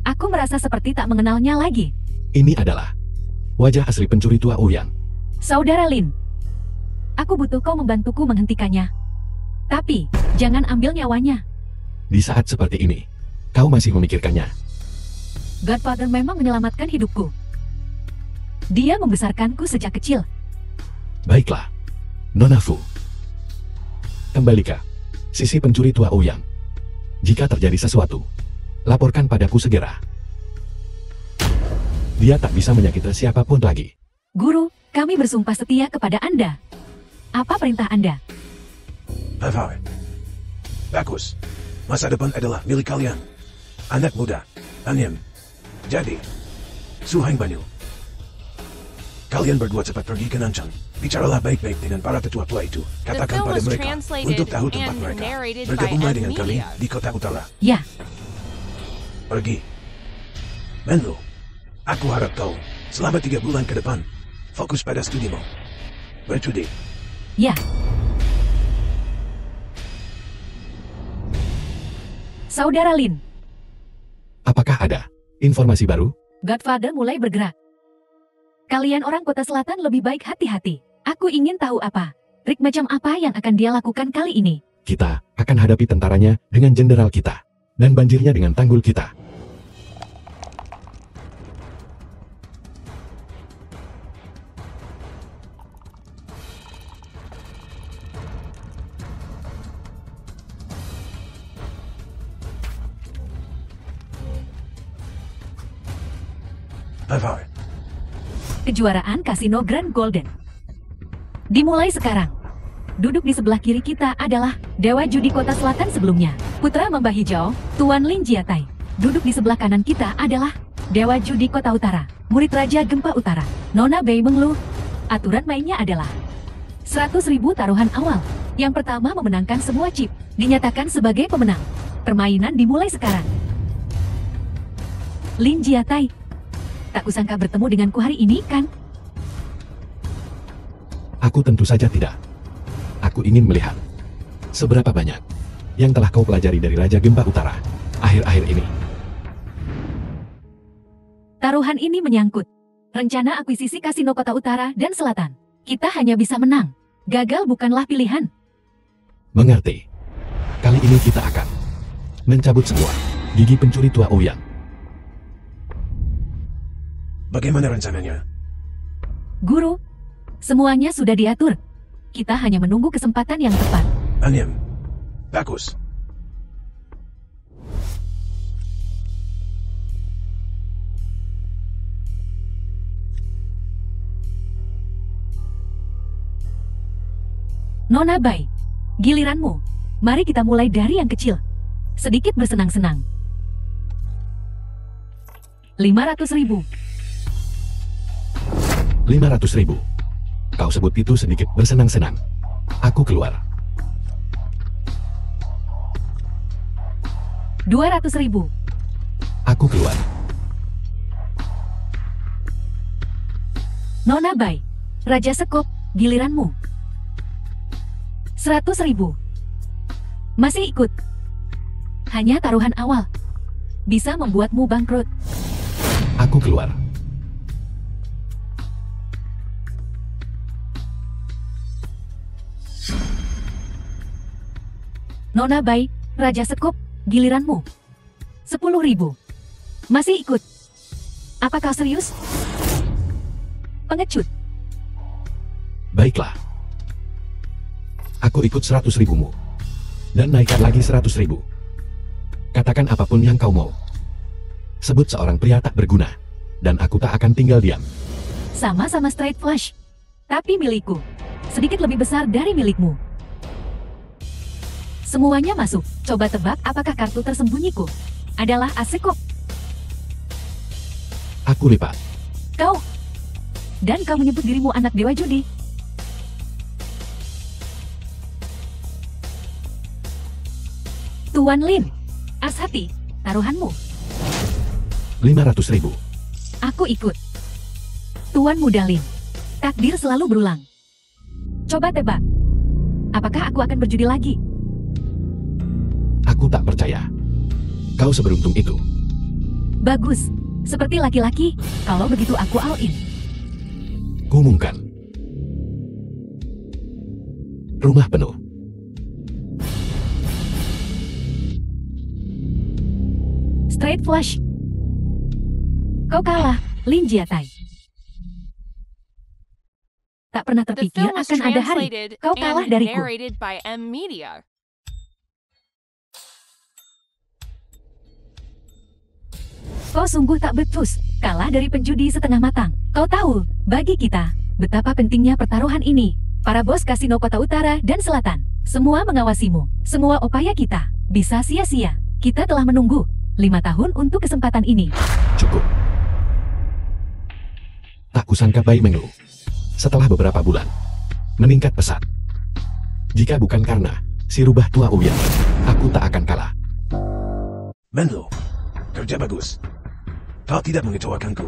S3: Aku merasa seperti tak mengenalnya lagi.
S2: Ini adalah wajah asli pencuri tua Ouyang.
S3: Saudara Lin, aku butuh kau membantuku menghentikannya. Tapi, jangan ambil nyawanya.
S2: Di saat seperti ini, kau masih memikirkannya.
S3: Godfather memang menyelamatkan hidupku. Dia membesarkanku sejak kecil.
S2: Baiklah, Nona Fu. Kembali ke sisi pencuri tua Ouyang. Jika terjadi sesuatu, laporkan padaku segera. Dia tak bisa menyakiti siapapun lagi.
S3: Guru, kami bersumpah setia kepada Anda. Apa perintah Anda?
S5: Hai. Bagus. Masa depan adalah milik kalian. Anak muda. Anyem. Jadi, Suhaing Banyu. Kalian berdua cepat pergi ke Nanchang. Bicaralah baik-baik dengan para tetua-tua itu. Katakan
S6: film
S5: pada
S6: was
S5: mereka
S6: translated
S5: untuk tahu tempat
S6: and
S5: mereka.
S6: narrated by
S5: Bergabunglah dengan
S6: Ed
S5: kami
S6: Media.
S5: di kota utara.
S3: Ya,
S5: Pergi. Menlu. Aku harap kau selama 3 bulan ke depan fokus pada studimu. Berjudi.
S3: ya. Saudara Lin,
S2: Apakah ada informasi baru?
S3: Godfather mulai bergerak. Kalian orang kota selatan lebih baik hati-hati. Aku ingin tahu apa. Trik macam apa yang akan dia lakukan kali ini.
S2: Kita akan hadapi tentaranya dengan jenderal kita. Dan banjirnya dengan tanggul kita.
S5: Hai.
S3: Kejuaraan Kasino Grand Golden. Dimulai sekarang. Duduk di sebelah kiri kita adalah Dewa Judi Kota Selatan sebelumnya, Putra Mamba Hijau, Tuan Lin Jiatai. Duduk di sebelah kanan kita adalah Dewa Judi Kota Utara, Murid Raja Gempa Utara, Nona Bei Menglu. Aturan mainnya adalah 100.000 taruhan awal. Yang pertama memenangkan semua chip, dinyatakan sebagai pemenang. Permainan dimulai sekarang. Lin Jiatai. Tak kusangka bertemu denganku hari ini, kan?
S2: Aku tentu saja tidak. Aku ingin melihat seberapa banyak yang telah kau pelajari dari Raja Gempa Utara akhir-akhir ini.
S3: Taruhan ini menyangkut rencana akuisisi kasino Kota Utara dan Selatan. Kita hanya bisa menang. Gagal bukanlah pilihan.
S2: Mengerti? Kali ini kita akan mencabut semua gigi pencuri tua Ouyang.
S5: Bagaimana rencananya?
S3: Guru, semuanya sudah diatur. Kita hanya menunggu kesempatan yang tepat.
S5: Anyem. Bagus.
S3: Nona Bai, giliranmu. Mari kita mulai dari yang kecil. Sedikit bersenang-senang. 500.000.
S2: 500.000. Kau sebut itu sedikit bersenang-senang. Aku keluar.
S3: 200.000.
S2: Aku keluar.
S3: Nona Bai, Raja Sekop, giliranmu. 100.000. Masih ikut. Hanya taruhan awal. Bisa membuatmu bangkrut.
S2: Aku keluar.
S3: Nona Bai, Raja Sekop, giliranmu. 10.000. Masih ikut. Apa kau serius? Pengecut.
S2: Baiklah. Aku ikut 100.000-mu. Dan naikkan lagi 100.000. Katakan apapun yang kau mau. Sebut seorang pria tak berguna. Dan aku tak akan tinggal diam.
S3: Sama-sama straight flush. Tapi milikku. Sedikit lebih besar dari milikmu. Semuanya masuk. Coba tebak apakah kartu tersembunyiku adalah As Sekop.
S2: Aku lipat.
S3: Kau Dan kau menyebut dirimu anak dewa judi. Tuan Lin, as hati, taruhanmu.
S2: 500.000.
S3: Aku ikut. Tuan Muda Lin, takdir selalu berulang. Coba tebak. Apakah aku akan berjudi lagi?
S2: Aku tak percaya. Kau seberuntung itu.
S3: Bagus. Seperti laki-laki, kalau begitu aku all in.
S2: Kumungkan. Rumah penuh.
S3: Straight flush. Kau kalah, Lin Jiatai. Tak pernah
S6: The
S3: terpikir
S6: film was
S3: akan ada hari
S6: translated
S3: kau kalah
S6: and
S3: dariku.
S6: narrated by M Media.
S3: Kau sungguh tak becus, kalah dari penjudi setengah matang. Kau tahu, bagi kita, betapa pentingnya pertaruhan ini. Para bos kasino kota utara dan selatan, semua mengawasimu. Semua upaya kita, bisa sia-sia. Kita telah menunggu 5 tahun untuk kesempatan ini.
S2: Cukup. Tak kusangka Bai Menglu. Setelah beberapa bulan, meningkat pesat. Jika bukan karena si rubah tua Uyan, aku tak akan kalah.
S5: Menlo, kerja bagus. Kau tidak mengecewakanku.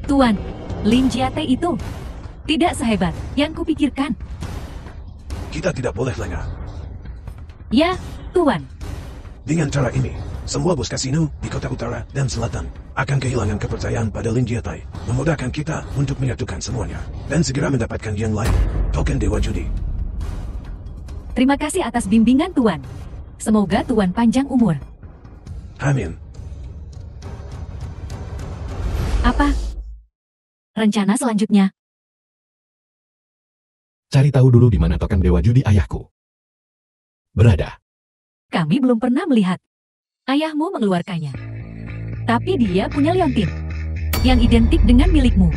S3: Tuan, Lin Jiatai itu tidak sehebat yang kupikirkan.
S5: Kita tidak boleh lengah.
S3: Ya, Tuan.
S5: Dengan cara ini, semua bos kasino di kota utara dan selatan akan kehilangan kepercayaan pada Lin Jiatai, memudahkan kita untuk menyatukan semuanya dan segera mendapatkan yang lain, token Dewa Judi.
S3: Terima kasih atas bimbingan Tuan. Semoga Tuan panjang umur.
S5: Amin.
S3: Apa rencana selanjutnya?
S2: Cari tahu dulu di mana token Dewa Judi ayahku berada.
S3: Kami belum pernah melihat ayahmu mengeluarkannya. Tapi dia punya liontin yang identik dengan milikmu.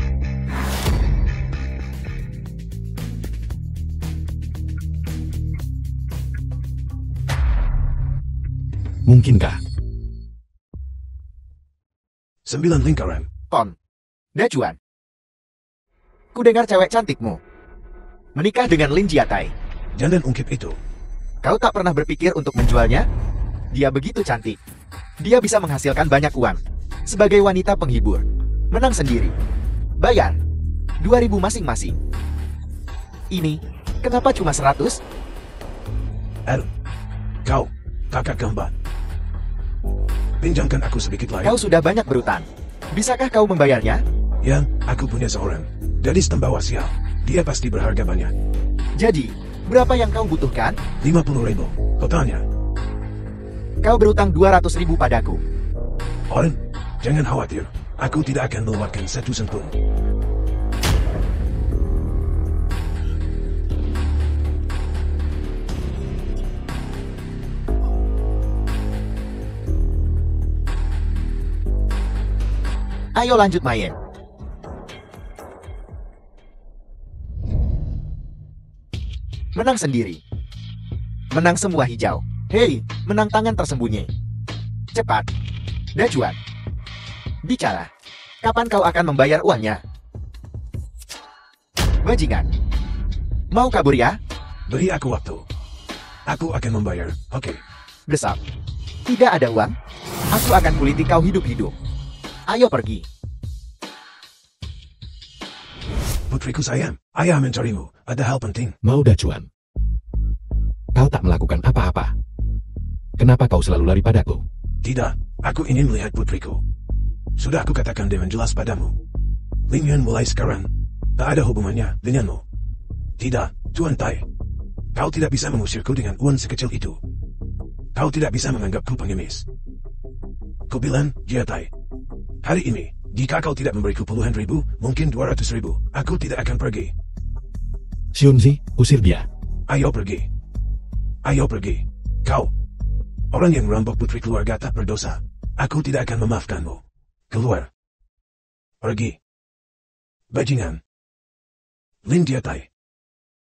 S2: Mungkinkah?
S5: 9 lingkaran.
S1: Pon. Dacuan. Ku dengar cewek cantikmu menikah dengan Lin Jiatai.
S5: Jangan ungkip itu.
S1: Kau tak pernah berpikir untuk menjualnya? Dia begitu cantik. Dia bisa menghasilkan banyak uang. Sebagai wanita penghibur. Menang sendiri. Bayar. 2.000 masing-masing. Ini, kenapa cuma 100?
S5: Aaron, kau, kakak kembar. Pinjamkan aku sedikit lagi.
S1: Kau sudah banyak berutang. Bisakah kau membayarnya?
S5: Ya, aku punya seorang gadis tembawa sial. Dia pasti berharga banyak.
S1: Jadi, berapa yang kau butuhkan?
S5: 50.000 totalnya.
S1: Kau berutang 200.000 padaku.
S5: Aaron, jangan khawatir. Aku tidak akan melewatkan 1 sen pun.
S1: Ayo lanjut main. Menang sendiri. Menang semua hijau. Hei, menang tangan tersembunyi. Cepat. Dacuan. Bicara. Kapan kau akan membayar uangnya? Bajingan. Mau kabur ya?
S5: Beri aku waktu. Aku akan membayar, oke.
S1: Desap. Tidak ada uang? Aku akan kuliti kau hidup-hidup. Ayo pergi.
S5: Putriku sayang, ayah mencarimu. Ada hal penting.
S2: Mau Dacuan? Kau tak melakukan apa-apa. Kenapa kau selalu lari padaku?
S5: Tidak, aku ingin melihat putriku. Sudah aku katakan dengan jelas padamu. Lin Yuan mulai sekarang, tak ada hubungannya denganmu. Tidak, Tuan Tai. Kau tidak bisa mengusirku dengan uang sekecil itu. Kau tidak bisa menganggapku pengemis. Ku bilang, Jiatai. Hari ini, jika kau tidak memberiku puluhan ribu, mungkin 200.000, aku tidak akan pergi.
S2: Xiunzi, usir dia.
S5: Ayo pergi. Ayo pergi. Kau. Orang yang merampok putri keluarga tak berdosa. Aku tidak akan memaafkanmu. Keluar. Pergi. Bajingan. Lin Jiatai.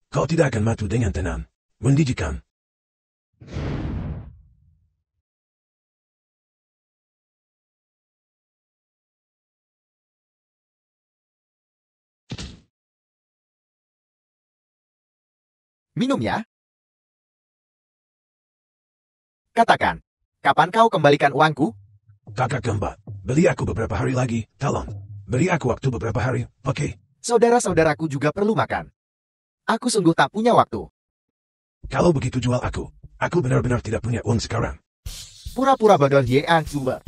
S5: Kau tidak akan mati dengan tenang. Mendijikan.
S1: Minum ya. Katakan, kapan kau kembalikan uangku?
S5: Kakak kembar, beli aku beberapa hari lagi, tolong. Beri aku waktu beberapa hari, oke?
S1: Saudara-saudaraku juga perlu makan. Aku sungguh tak punya waktu.
S5: Kalau begitu jual aku. Aku benar-benar tidak punya uang sekarang.
S1: Pura-pura bodoh Yeang Zuber.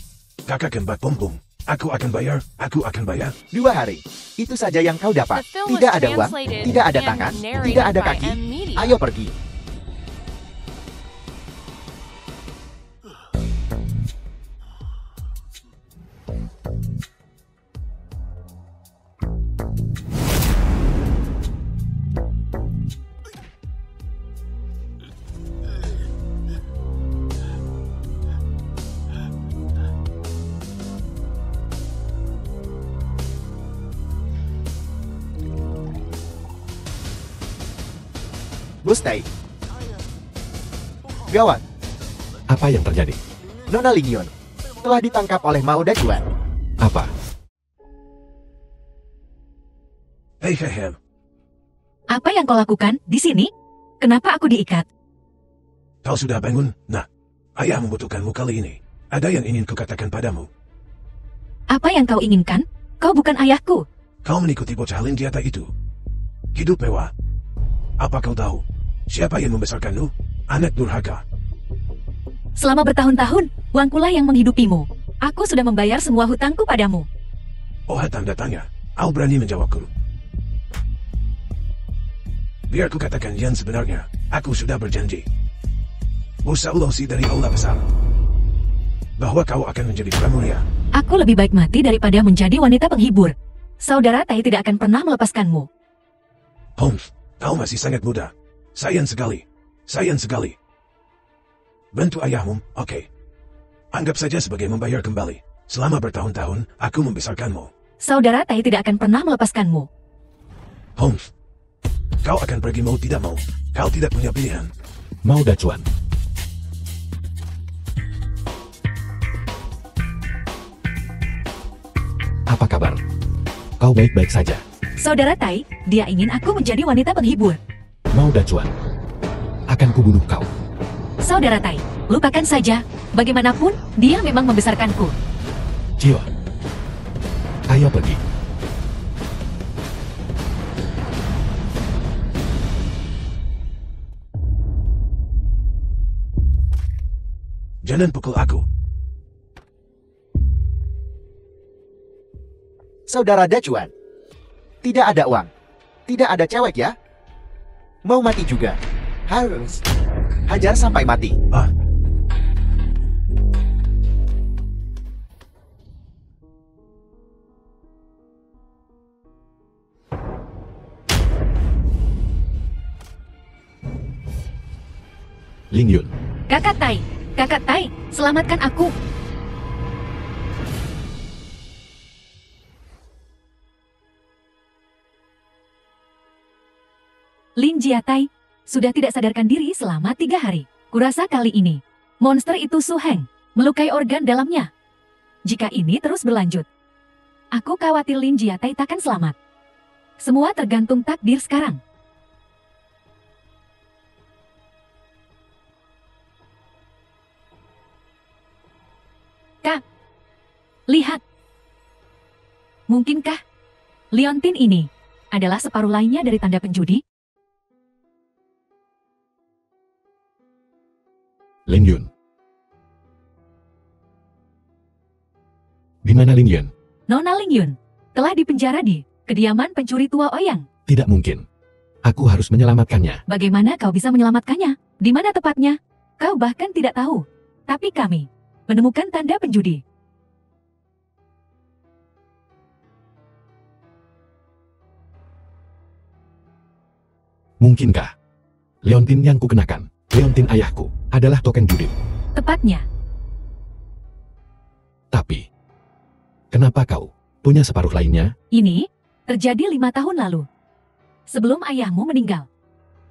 S5: Kakak kembar pom-pom. Aku akan bayar.
S1: 2 hari. Itu saja yang kau dapat.
S6: The film was
S1: Tidak ada uang,
S6: translated
S1: tidak ada
S6: and
S1: tangan,
S6: narrated
S1: tidak ada
S6: by
S1: kaki.
S6: M Media.
S1: Ayo pergi. Bustai. Gawat,
S2: Apa yang terjadi?
S1: Nona Lingyun telah ditangkap oleh Mao Dajuan.
S2: Apa?
S5: Hei hehe.
S3: Apa yang kau lakukan di sini? Kenapa aku diikat?
S5: Kau sudah bangun? Nah, ayah membutuhkanmu kali ini. Ada yang ingin kukatakan padamu.
S3: Apa yang kau inginkan? Kau bukan ayahku.
S5: Kau mengikuti bocah Linjiata itu. Hidup mewah. Apa kau tahu? Siapa yang membesarkanmu? Anak durhaka.
S3: Selama bertahun-tahun, uangkulah yang menghidupimu. Aku sudah membayar semua hutangku padamu.
S5: Oh, tanda tanya. Kau berani menjawabku. Biar ku katakan yang sebenarnya. Aku sudah berjanji. Musa ulosi dari aula besar. Bahwa kau akan menjadi pramuria.
S3: Aku lebih baik mati daripada menjadi wanita penghibur. Saudara Tai tidak akan pernah melepaskanmu.
S5: Holmes, kau masih sangat muda. Sayang sekali. Sayang sekali. Bantu ayahmu, oke. Anggap saja sebagai membayar kembali. Selama bertahun-tahun, aku membesarkanmu.
S3: Saudara Tai tidak akan pernah melepaskanmu.
S5: Holmes, kau akan pergi mau tidak mau. Kau tidak punya pilihan.
S2: Mao Dacuan. Apa kabar? Kau baik-baik saja.
S3: Saudara Tai, dia ingin aku menjadi wanita penghibur.
S2: Mao Dacuan. Akan kubunuh kau.
S3: Saudara Tai, lupakan saja. Bagaimanapun, dia memang membesarkanku.
S2: Cio. Ayo pergi.
S5: Jangan pukul aku.
S1: Saudara Dacuan, tidak ada uang, tidak ada cewek ya? Mau mati juga? Harus. Hajar sampai mati.
S5: Ah,
S2: Lingyun.
S3: Kakak Tai, selamatkan aku. Lin Jiatai sudah tidak sadarkan diri selama 3 hari. Kurasa kali ini, monster itu Su Heng melukai organ dalamnya. Jika ini terus berlanjut, aku khawatir Lin Jiatai takkan selamat. Semua tergantung takdir sekarang. Kak, lihat. Mungkinkah Leontin ini adalah separuh lainnya dari tanda penjudi?
S2: Lingyun. Di mana Lingyun?
S3: Nona Lingyun telah dipenjara di kediaman pencuri tua Ouyang.
S2: Tidak mungkin. Aku harus menyelamatkannya.
S3: Bagaimana kau bisa menyelamatkannya? Di mana tepatnya? Kau bahkan tidak tahu. Tapi kami menemukan tanda penjudi.
S2: Mungkinkah Leontin yang kukenakan, Leontin ayahku, adalah token judi?
S3: Tepatnya,
S2: Tapi, kenapa kau punya separuh lainnya?
S3: ini terjadi 5 tahun lalu. Sebelum ayahmu meninggal.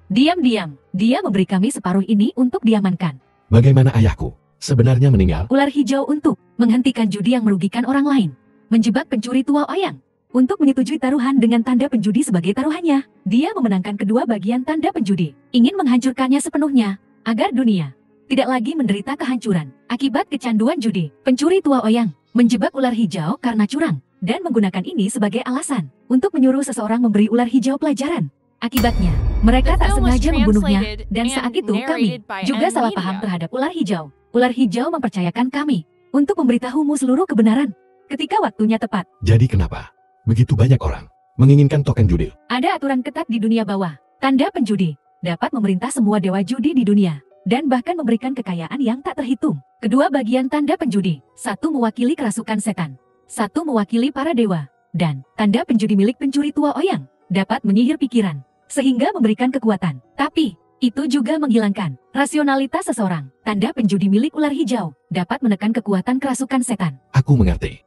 S3: Diam-diam, dia memberi kami separuh ini untuk diamankan.
S2: Bagaimana ayahku sebenarnya meninggal?
S3: Ular hijau untuk menghentikan judi yang merugikan orang lain. Menjebak pencuri tua Ouyang. untuk menyetujui taruhan dengan tanda penjudi sebagai taruhannya. Dia memenangkan kedua bagian tanda penjudi, ingin menghancurkannya sepenuhnya, agar dunia tidak lagi menderita kehancuran akibat kecanduan judi. Pencuri tua Oyang menjebak ular hijau karena curang, dan menggunakan ini sebagai alasan untuk menyuruh seseorang memberi ular hijau pelajaran. Akibatnya, mereka tak sengaja membunuhnya, dan saat itu kami juga salah paham terhadap ular hijau. Ular hijau mempercayakan kami untuk memberitahumu seluruh kebenaran ketika waktunya tepat.
S2: Jadi kenapa begitu banyak orang menginginkan token judi?
S3: Ada aturan ketat di dunia bawah. Tanda penjudi dapat memerintah semua dewa judi di dunia, dan bahkan memberikan kekayaan yang tak terhitung. Kedua bagian tanda penjudi, satu mewakili kerasukan setan, satu mewakili para dewa, dan tanda penjudi milik pencuri tua Oyang dapat menyihir pikiran, sehingga memberikan kekuatan. Tapi, itu juga menghilangkan rasionalitas seseorang. Tanda penjudi milik ular hijau dapat menekan kekuatan kerasukan setan.
S2: Aku mengerti.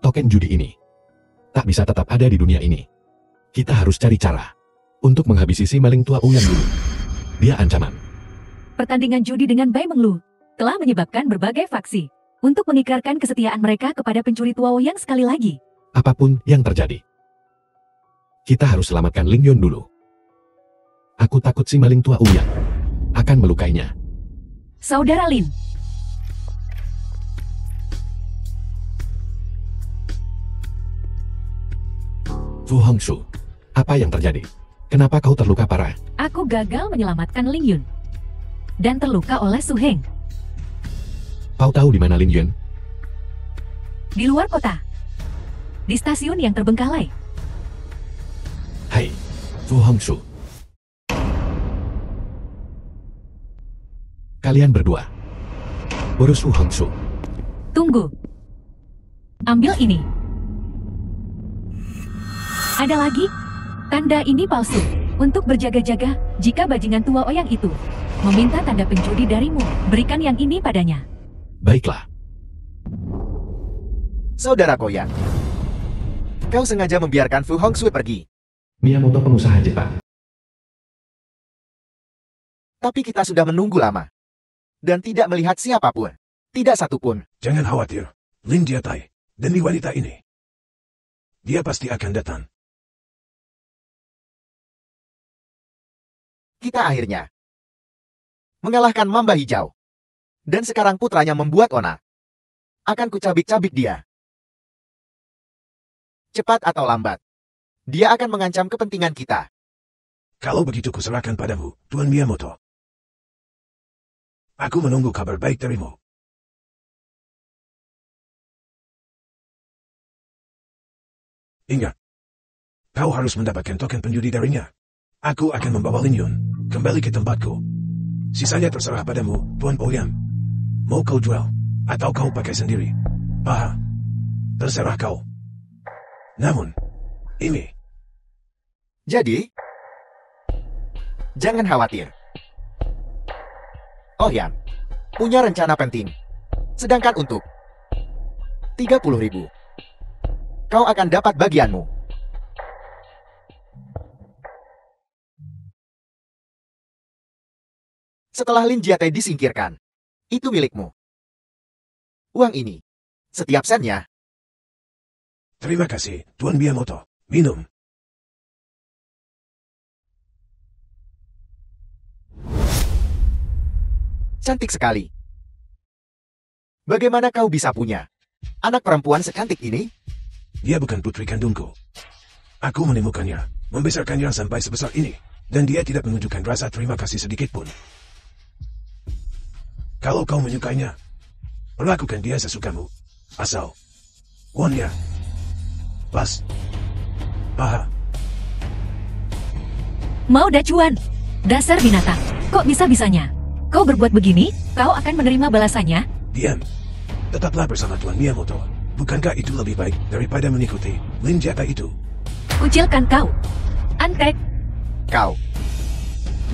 S2: Token judi ini tak bisa tetap ada di dunia ini. Kita harus cari cara untuk menghabisi si maling tua Uyang dulu. Dia ancaman.
S3: Pertandingan judi dengan Bai Menglu telah menyebabkan berbagai faksi untuk mengikrarkan kesetiaan mereka kepada pencuri tua Oyang sekali lagi.
S2: Apapun yang terjadi, kita harus selamatkan Ling Yun dulu. Aku takut si maling tua Uyang akan melukainya.
S3: Saudara Lin,
S2: Fu Hongxue, apa yang terjadi? Kenapa kau terluka parah?
S3: aku gagal menyelamatkan Ling Yun dan terluka oleh Su Heng
S2: Kau tahu di mana Ling Yun?
S3: di luar kota, di stasiun yang terbengkalai.
S2: Hai, Fu Hongxue. Kalian berdua, urus Fu Hongxue.
S3: Tunggu. Ambil ini. Ada lagi? Tanda ini palsu. Untuk berjaga-jaga, jika bajingan tua Oyang itu meminta tanda penjudi darimu, berikan yang ini padanya.
S2: Baiklah.
S1: Saudara Koyan, kau sengaja membiarkan Fu Hongxue pergi.
S2: Miyamoto pengusaha Jepang.
S1: Tapi kita sudah menunggu lama. Dan tidak melihat siapapun. Tidak satupun.
S5: Jangan khawatir, Lin Jiatai, demi wanita ini. Dia pasti akan datang.
S1: Kita akhirnya mengalahkan Mamba Hijau. Dan sekarang putranya membuat onar. Akan kucabik-cabik dia. Cepat atau lambat, dia akan mengancam kepentingan kita.
S5: Kalau begitu kuserahkan padamu, Tuan Miyamoto. Aku menunggu kabar baik darimu. Ingat, kau harus mendapatkan token penjudi darinya. Aku akan membawa Lin Yun kembali ke tempatku. Sisanya terserah padamu, Tuan Ouyang. Mau kau jual, atau kau pakai sendiri. Terserah kau. Namun, ini.
S1: Jadi, jangan khawatir. Ouyang punya rencana penting. Sedangkan untuk 30.000, kau akan dapat bagianmu. Setelah Lin Jiatai disingkirkan, itu milikmu. Uang ini, setiap sennya.
S5: Terima kasih, Tuan Miyamoto. Minum.
S1: Cantik sekali. Bagaimana kau bisa punya anak perempuan secantik ini?
S5: Dia bukan putri kandungku. Aku menemukannya, membesarkannya sampai sebesar ini, dan dia tidak menunjukkan rasa terima kasih sedikit pun. Kalau kau menyukainya, perlakukan dia sesukamu. Asal uangnya pas.
S3: Mau dacuan? Dasar binatang. Kok bisa-bisanya? Kau berbuat begini, kau akan menerima balasannya.
S5: Diam. Tetaplah bersama Tuan Miyamoto. Bukankah itu lebih baik daripada mengikuti Lin Jiatai itu?
S3: Kucilkan kau. Antek.
S1: Kau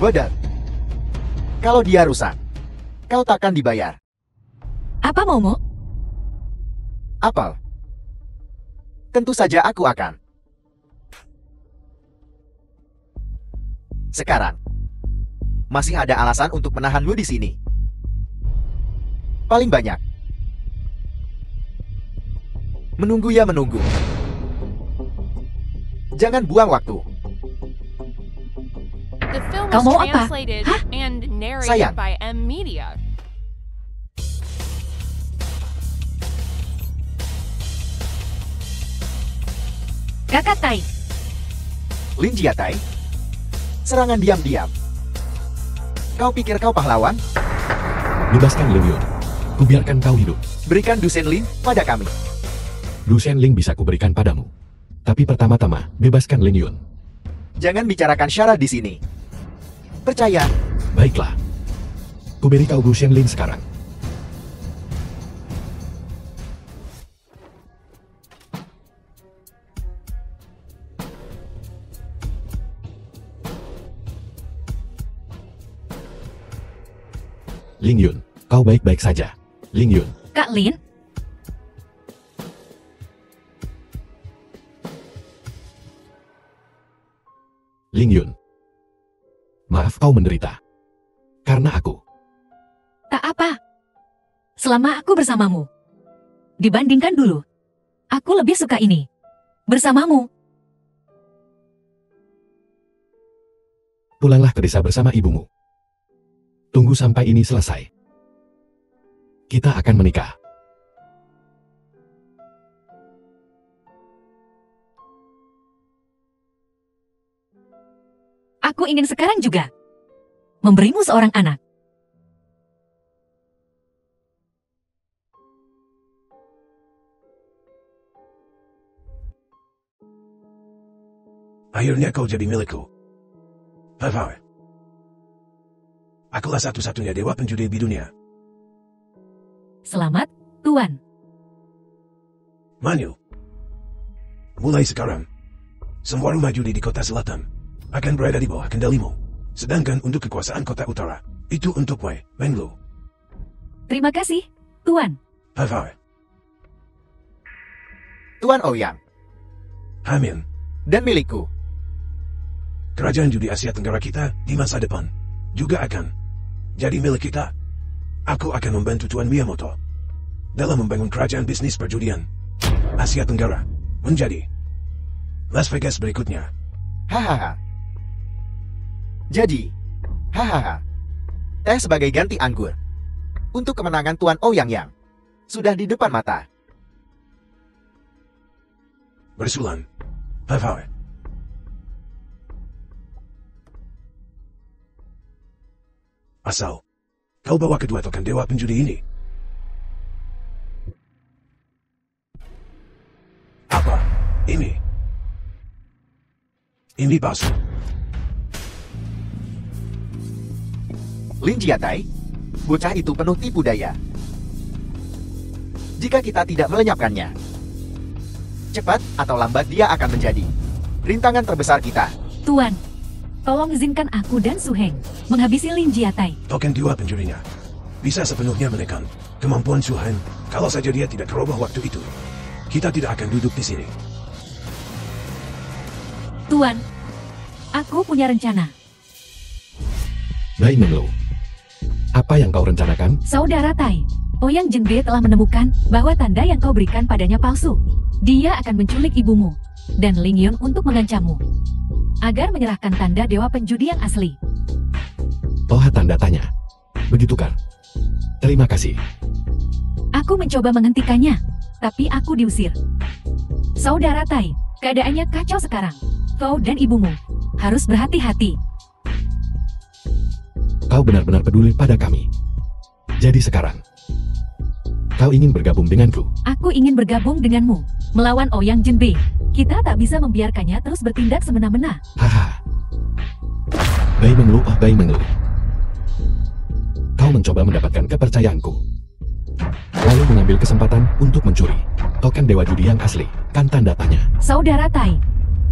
S1: bodoh. Kalau dia rusak, kau takkan dibayar.
S3: Apa maumu?
S1: Apel. Tentu saja aku akan. Sekarang, masih ada alasan untuk menahanmu di sini. Paling banyak. Menunggu ya menunggu. Jangan buang waktu.
S6: The film
S3: Kau
S6: was
S3: mau apa?
S6: translated
S3: Hah?
S6: and narrated
S1: Sayang.
S6: by M Media.
S3: Kakak Tai,
S1: Lin Jiatai. Serangan diam-diam. Kau pikir kau pahlawan?
S2: Bebaskan Lin Yun. Kubiarkan kau hidup.
S1: Berikan Dusen Lin pada kami.
S2: Du Shenling bisa kuberikan padamu. Tapi pertama-tama, bebaskan Lin Yun.
S1: Jangan bicarakan syarat di sini. Percaya,
S2: Baiklah. Kuberi kau Du Shenling sekarang. Ling Yun, kau baik-baik saja. Ling Yun,
S3: Kak Lin,
S2: Ling Yun. Maaf kau menderita. Karena aku.
S3: tak apa. Selama aku bersamamu. Dibandingkan dulu, aku lebih suka ini. Bersamamu.
S2: Pulanglah ke desa bersama ibumu. Tunggu sampai ini selesai. Kita akan menikah.
S3: Aku ingin sekarang juga memberimu seorang anak.
S5: Akhirnya kau jadi milikku. Hai. Akulah satu-satunya dewa penjudi di dunia.
S3: Selamat, Tuan.
S5: Manu. Mulai sekarang, semua rumah judi di kota selatan akan berada di bawah kendalimu. Sedangkan untuk kekuasaan kota utara, itu untuk Wei Menglu.
S3: Terima kasih, Tuan.
S5: Hai.
S1: Tuan Ouyang,
S5: Hamin,
S1: dan milikku.
S5: kerajaan judi Asia Tenggara kita di masa depan juga akan jadi milik kita. Aku akan membantu Tuan Miyamoto dalam membangun kerajaan bisnis perjudian Asia Tenggara menjadi Las Vegas berikutnya.
S1: Hahaha. Jadi, hahaha. Teh sebagai ganti anggur. Untuk kemenangan Tuan Ouyang yang sudah di depan mata.
S5: Bersulan. Hai. Asal kau bawa kedua token dewa penjudi ini. Apa ini? Ini palsu.
S1: Lin Jiatai, bocah itu penuh tipu daya. Jika kita tidak melenyapkannya, cepat atau lambat dia akan menjadi rintangan terbesar kita.
S3: Tuan, tolong izinkan aku dan Su Heng menghabisi Lin Jiatai.
S5: Token dewa penjurinya bisa sepenuhnya menekan kemampuan Suhan. Kalau saja dia tidak terubah waktu itu, kita tidak akan duduk di sini.
S3: Tuan, aku punya rencana.
S2: Bai Menglu. Apa yang kau rencanakan?
S3: Saudara Tai, Ouyang Jenbe telah menemukan bahwa tanda yang kau berikan padanya palsu. Dia akan menculik ibumu dan Ling Yun untuk mengancammu agar menyerahkan tanda dewa penjudi yang asli.
S2: Oh, tanda tanya. Begitu kan? Terima kasih.
S3: Aku mencoba menghentikannya, tapi aku diusir. Saudara Tai, keadaannya kacau sekarang. Kau dan ibumu harus berhati-hati.
S2: Kau benar-benar peduli pada kami. Jadi sekarang, kau ingin bergabung denganku?
S3: Aku ingin bergabung denganmu melawan Ouyang Jenbe. Kita tak bisa membiarkannya terus bertindak semena-mena.
S2: Haha. Bai Menglu, oh Bai Menglu. Kau mencoba mendapatkan kepercayaanku. Lalu mengambil kesempatan untuk mencuri token dewa judi yang asli. Kan tanda tanya.
S3: Saudara Tai,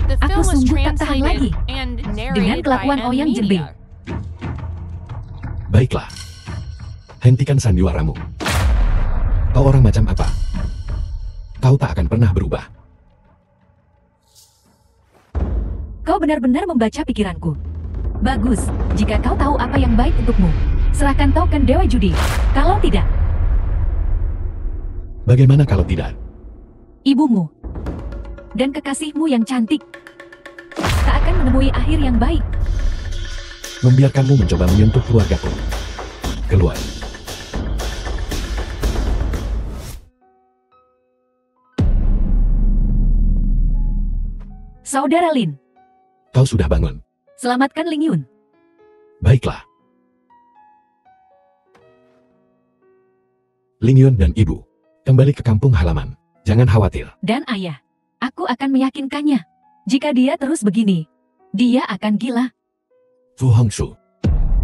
S6: The
S3: Aku
S6: film was
S3: sungguh tak tahan lagi
S6: translated and
S3: dengan
S6: narrated by
S3: kelakuan
S6: M
S3: Ouyang Jenbe.
S6: Media.
S2: Baiklah. Hentikan sandiwaramu. Kau orang macam apa? Kau tak akan pernah berubah.
S3: Kau benar-benar membaca pikiranku. Bagus, jika kau tahu apa yang baik untukmu, serahkan token dewa judi. Kalau tidak,
S2: Bagaimana kalau tidak?
S3: ibumu dan kekasihmu yang cantik tak akan menemui akhir yang baik.
S2: Membiarkanmu mencoba menyentuh keluargaku. Keluar.
S3: Saudara Lin,
S2: Kau sudah bangun.
S3: selamatkan Ling Yun.
S2: Baiklah. Ling Yun dan ibu, kembali ke kampung halaman. Jangan khawatir.
S3: Dan ayah, aku akan meyakinkannya. Jika dia terus begini, dia akan gila.
S2: Fu Hongxue,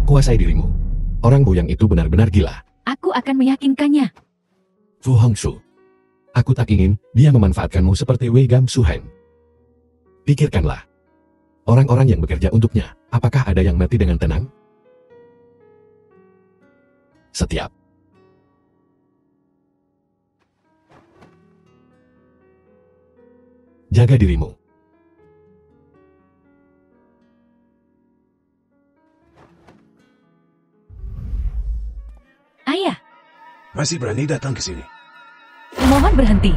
S2: kuasai dirimu. Orang buyang itu benar-benar gila.
S3: Aku akan meyakinkannya.
S2: Fu Hongxue, aku tak ingin dia memanfaatkanmu seperti Wei Gam Suhen. Pikirkanlah. Orang-orang yang bekerja untuknya, apakah ada yang mati dengan tenang? Setiap. Jaga dirimu.
S3: Ayah,
S5: Masih berani datang ke sini.
S3: mohon berhenti.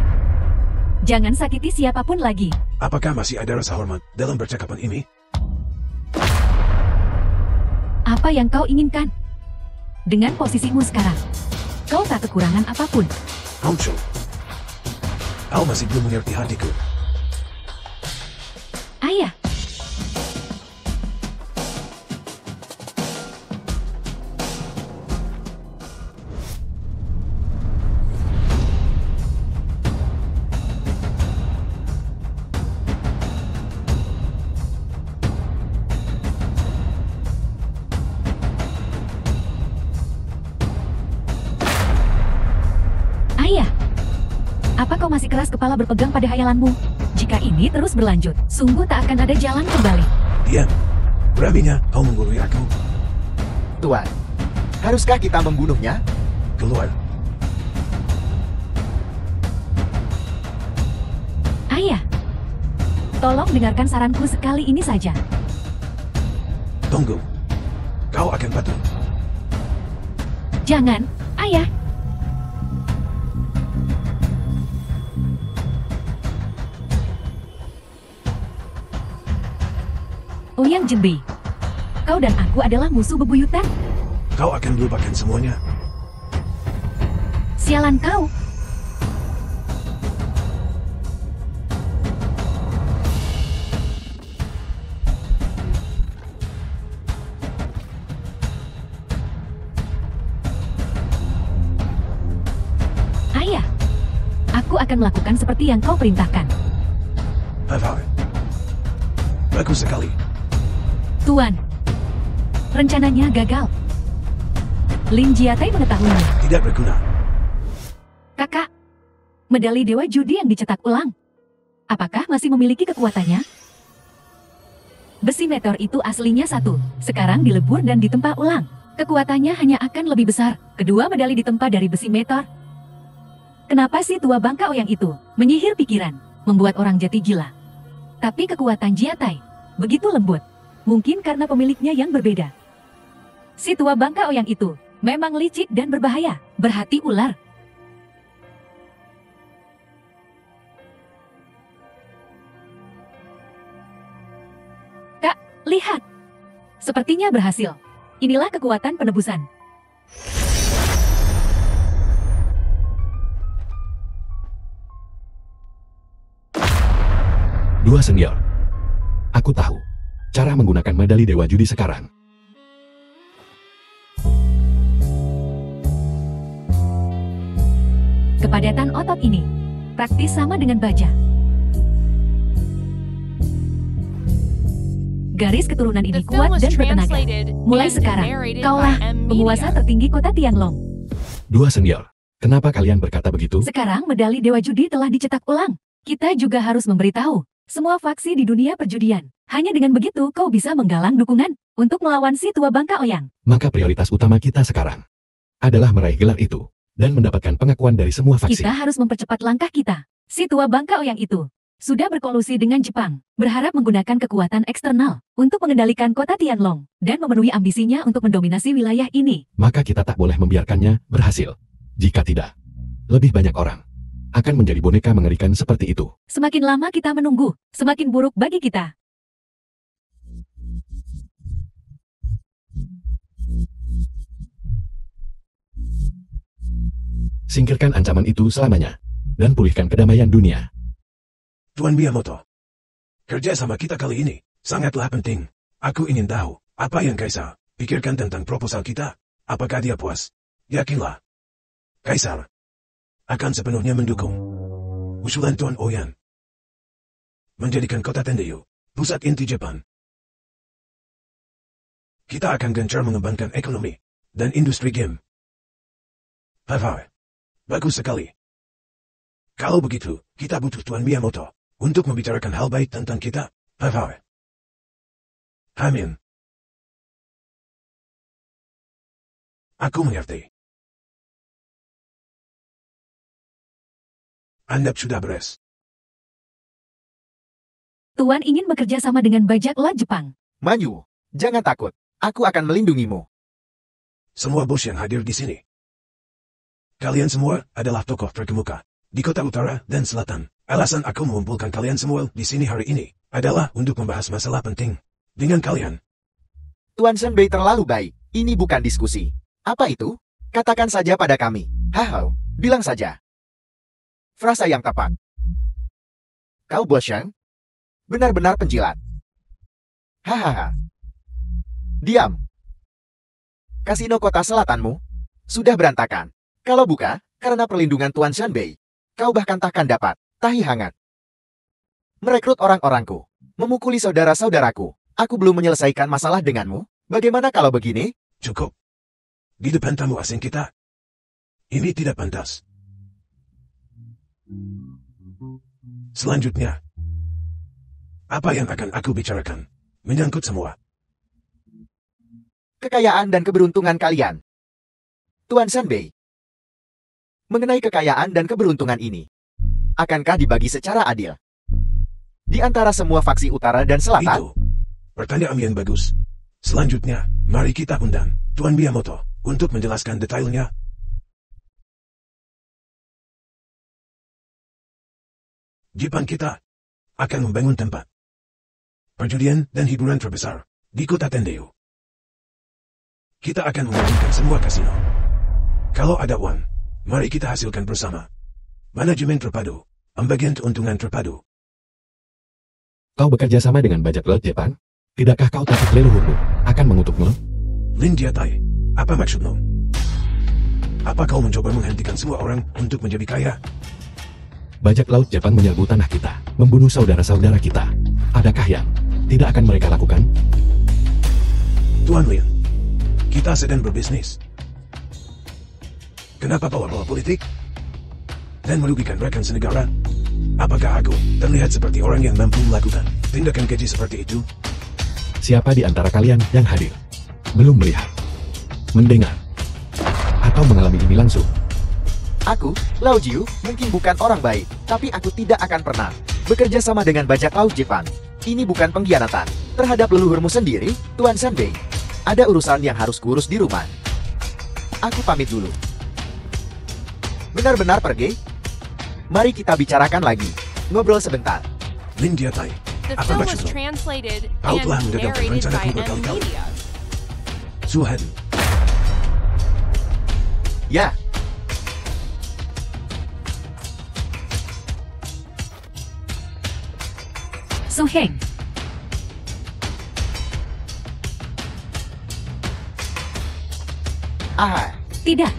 S3: Jangan sakiti siapapun lagi.
S5: Apakah masih ada rasa hormat dalam percakapan ini?
S3: Apa yang kau inginkan? Dengan posisimu sekarang, kau tak kekurangan apapun.
S5: Hongxue, kau masih belum mengerti hatiku.
S3: Ayah, ayah. Apa kau masih keras kepala berpegang pada hayalanmu? Jika ini terus berlanjut, sungguh tak akan ada jalan kembali.
S5: Diam. Beraninya kau menggurui aku.
S1: Tuan, haruskah kita membunuhnya?
S5: Keluar.
S3: Ayah, tolong dengarkan saranku sekali ini saja.
S5: Tunggu. Kau akan patuh.
S3: Jangan, ayah. Ouyang Jinbei, kau dan aku adalah musuh bebuyutan.
S5: Kau akan melupakan semuanya.
S3: Sialan kau. Ayah, aku akan melakukan seperti yang kau perintahkan.
S5: Bapak. Bagus sekali.
S3: Tuan, rencananya gagal. Lin Jiatai mengetahuinya.
S5: Tidak berguna.
S3: Kakak, medali Dewa Judi yang dicetak ulang. Apakah masih memiliki kekuatannya? Besi meteor itu aslinya satu, sekarang dilebur dan ditempa ulang. Kekuatannya hanya akan lebih besar. Kedua medali ditempa dari besi meteor. Kenapa si tua bangka Ouyang itu menyihir pikiran, membuat orang jati gila? Tapi kekuatan Jiatai begitu lembut. Mungkin karena pemiliknya yang berbeda. Si tua bangka Ouyang itu memang licik dan berbahaya, berhati ular. Kak, lihat. Sepertinya berhasil. Inilah kekuatan penebusan.
S2: Dua senior. Aku tahu cara menggunakan medali Dewa Judi sekarang.
S3: Kepadatan otot ini praktis sama dengan baja. Garis keturunan ini
S6: The film
S3: kuat
S6: was
S3: dan bertenaga.
S6: translated
S3: Mulai
S6: and
S3: sekarang,
S6: narrated
S3: kaulah
S6: by M.
S3: penguasa
S6: Media.
S3: tertinggi kota Tianlong.
S2: Dua senior. Kenapa kalian berkata begitu?
S3: Sekarang medali Dewa Judi telah dicetak ulang. Kita juga harus memberitahu semua faksi di dunia perjudian. Hanya dengan begitu kau bisa menggalang dukungan untuk melawan si tua bangka Ouyang.
S2: Maka prioritas utama kita sekarang adalah meraih gelar itu dan mendapatkan pengakuan dari semua faksi.
S3: Kita harus mempercepat langkah kita. Si tua bangka Ouyang itu sudah berkolusi dengan Jepang, berharap menggunakan kekuatan eksternal untuk mengendalikan kota Tianlong dan memenuhi ambisinya untuk mendominasi wilayah ini.
S2: Maka kita tak boleh membiarkannya berhasil. Jika tidak, lebih banyak orang akan menjadi boneka mengerikan seperti itu.
S3: Semakin lama kita menunggu, semakin buruk bagi kita.
S2: Singkirkan ancaman itu selamanya, dan pulihkan kedamaian dunia.
S5: Tuan Miyamoto, kerjasama kita kali ini sangatlah penting. Aku ingin tahu apa yang Kaisar pikirkan tentang proposal kita. Apakah dia puas? Yakinlah, Kaisar akan sepenuhnya mendukung usulan Tuan Oyan menjadikan kota Tendeyu pusat inti Jepang. Kita akan gencar mengembangkan ekonomi dan industri game. Hai, bagus sekali. Kalau begitu, kita butuh Tuan Miyamoto untuk membicarakan hal baik tentang kita. Hai. Amin. Aku mengerti. Anda sudah beres.
S3: Tuan ingin bekerja sama dengan bajak laut Jepang.
S1: Manyu, jangan takut. Aku akan melindungimu.
S5: Semua bos yang hadir di sini, kalian semua adalah tokoh terkemuka di kota utara dan selatan. Alasan aku mengumpulkan kalian semua di sini hari ini adalah untuk membahas masalah penting dengan kalian.
S1: Tuan Senbei terlalu baik. Ini bukan diskusi. Apa itu? Katakan saja pada kami. Hahau, bilang saja. Frasa yang tepat. Kau bosan? Benar-benar penjilat. Hahaha. Diam. Kasino kota selatanmu sudah berantakan. Kalau buka, karena perlindungan Tuan Senbei, kau bahkan takkan dapat tahi hangat. Merekrut orang-orangku, memukuli saudara-saudaraku. Aku belum menyelesaikan masalah denganmu. Bagaimana kalau begini?
S5: Cukup. Di depan tamu asing kita, ini tidak pantas. Selanjutnya, apa yang akan aku bicarakan menyangkut semua
S1: Kekayaan dan keberuntungan kalian. Tuan Senbei, mengenai kekayaan dan keberuntungan ini, akankah dibagi secara adil di antara semua faksi utara dan selatan?
S5: itu. Pertanyaan yang bagus. Selanjutnya, mari kita undang Tuan Miyamoto untuk menjelaskan detailnya. Jepang kita akan membangun tempat perjudian dan hiburan terbesar di kota Tendeyu. Kita akan membangunkan semua kasino. Kalau ada uang, mari kita hasilkan bersama. Manajemen terpadu, pembagian keuntungan terpadu.
S2: Kau bekerja sama dengan bajak laut Jepang? Tidakkah kau takut leluhurmu akan mengutukmu?
S5: Lin Jiatai, apa maksudmu? Apa kau mencoba menghentikan semua orang untuk menjadi kaya?
S2: Bajak laut Jepang menyerbu tanah kita, membunuh saudara-saudara kita. Adakah yang tidak akan mereka lakukan?
S5: Tuan Lin, kita sedang berbisnis. Kenapa bawa-bawa politik? Dan merugikan rekan senegara? Apakah aku terlihat seperti orang yang mampu melakukan tindakan keji seperti itu?
S2: Siapa di antara kalian yang hadir belum melihat, mendengar, atau mengalami ini langsung?
S1: Aku, Lao Jiu, mungkin bukan orang baik, tapi aku tidak akan pernah bekerja sama dengan bajak laut Jepang. Ini bukan pengkhianatan terhadap leluhurmu sendiri, Tuan Senbei. Ada urusan yang harus kurus di rumah. Aku pamit dulu. Benar-benar pergi? Mari kita bicarakan lagi. Ngobrol sebentar.
S5: Lin Jiatai,
S6: The
S5: apa
S6: film was
S5: maksudmu?
S6: translated
S5: Kau
S6: and
S5: telah menggagalkan
S6: narrated
S5: rencanaku
S6: by M
S5: berkali-kali.
S6: Media.
S5: Suhan,
S1: Ya,
S3: Su Heng,
S1: ah,
S3: tidak.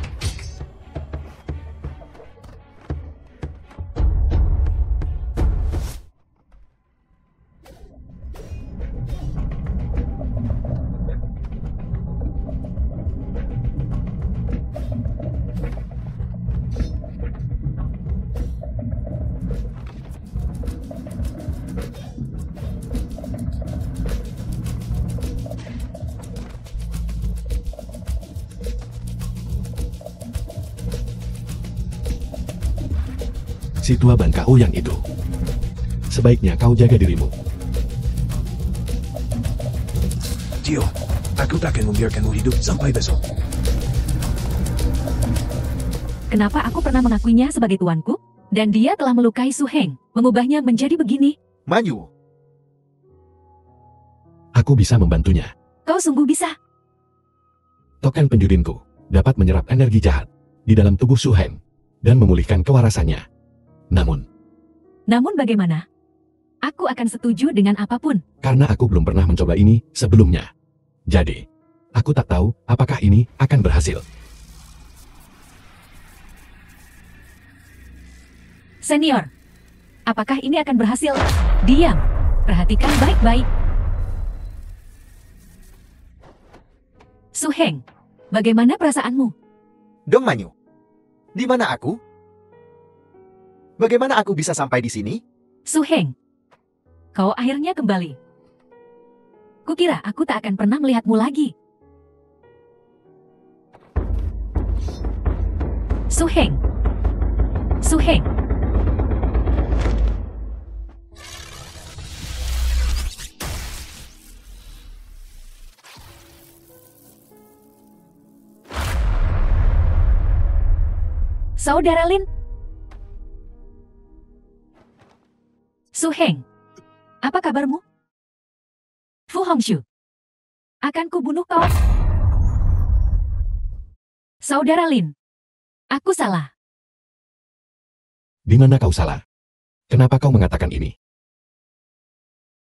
S2: Si tua Ban Kau yang itu. Sebaiknya kau jaga dirimu.
S5: Tio, aku takkan membiarkanmu hidup sampai besok.
S3: Kenapa aku pernah mengakuinya sebagai tuanku? Dan dia telah melukai Su Heng, mengubahnya menjadi begini.
S1: Manyu.
S2: Aku bisa membantunya.
S3: Kau sungguh bisa.
S2: Token penjudinku dapat menyerap energi jahat di dalam tubuh Su Heng dan memulihkan kewarasannya.
S3: Namun bagaimana? Aku akan setuju dengan apapun.
S2: Karena aku belum pernah mencoba ini sebelumnya. Jadi, aku tak tahu apakah ini akan berhasil.
S3: Senior, apakah ini akan berhasil? Diam, perhatikan baik-baik. Su Heng, bagaimana perasaanmu?
S1: Dong Manyu, di mana aku? Bagaimana aku bisa sampai di sini?
S3: Su Heng, kau akhirnya kembali. Kukira aku tak akan pernah melihatmu lagi. Su Heng. Su Heng. Saudara Lin. Su Heng. Apa kabarmu? Fu Hongxue. Akan kubunuh kau. Saudara Lin. Aku salah.
S2: Di mana kau salah? Kenapa kau mengatakan ini?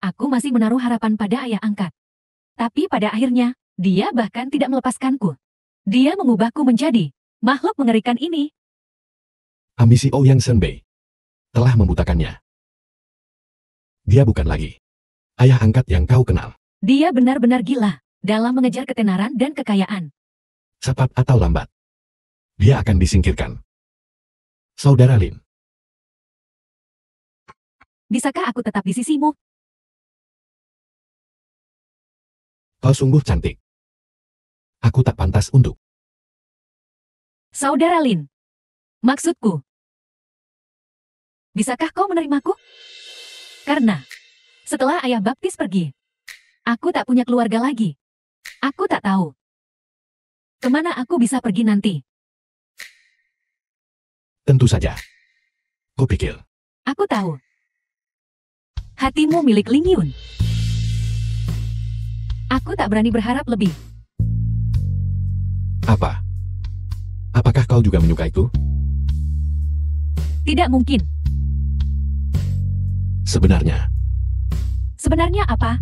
S3: Aku masih menaruh harapan pada ayah angkat. Tapi pada akhirnya, dia bahkan tidak melepaskanku. Dia mengubahku menjadi makhluk mengerikan ini.
S2: Ambisi Ouyang Senbei telah membutakannya. Dia bukan lagi ayah angkat yang kau kenal.
S3: Dia benar-benar gila dalam mengejar ketenaran dan kekayaan.
S2: Cepat atau lambat, dia akan disingkirkan. Saudara Lin,
S3: Bisakah aku tetap di sisimu?
S2: kau sungguh cantik. Aku tak pantas untuk.
S3: Saudara Lin. Maksudku. Bisakah kau menerimaku? Karena setelah ayah baptis pergi, aku tak punya keluarga lagi. Aku tak tahu kemana aku bisa pergi nanti.
S2: Tentu saja. Kupikir.
S3: Aku tahu. Hatimu milik Ling Yun. Aku tak berani berharap lebih.
S2: Apa? Apakah kau juga menyukaiku?
S3: Tidak mungkin.
S2: Sebenarnya,
S3: Sebenarnya apa?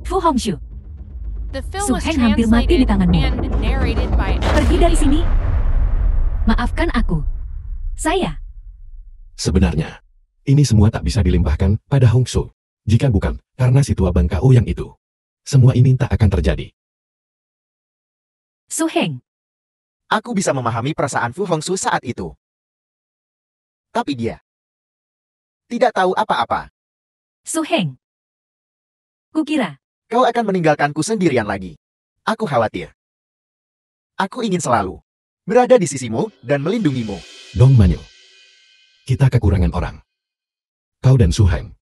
S3: Fu Hongxue,
S6: The film
S3: Su
S6: was
S3: Heng hampir mati di
S6: translated
S3: tanganmu.
S6: and narrated by
S3: pergi dari sini. Maafkan aku. Saya.
S2: sebenarnya, ini semua tak bisa dilimpahkan pada Hongsu. Jika bukan karena si tua bangka Ouyang itu, semua ini tak akan terjadi.
S3: Su Heng.
S1: Aku bisa memahami perasaan Fu Hongxue saat itu. Tapi dia tidak tahu apa-apa.
S3: Su Heng. Kukira.
S1: Kau akan meninggalkanku sendirian lagi. Aku khawatir. Aku ingin selalu berada di sisimu dan melindungimu.
S2: Dong Manyu, kita kekurangan orang. Kau dan Su Heng.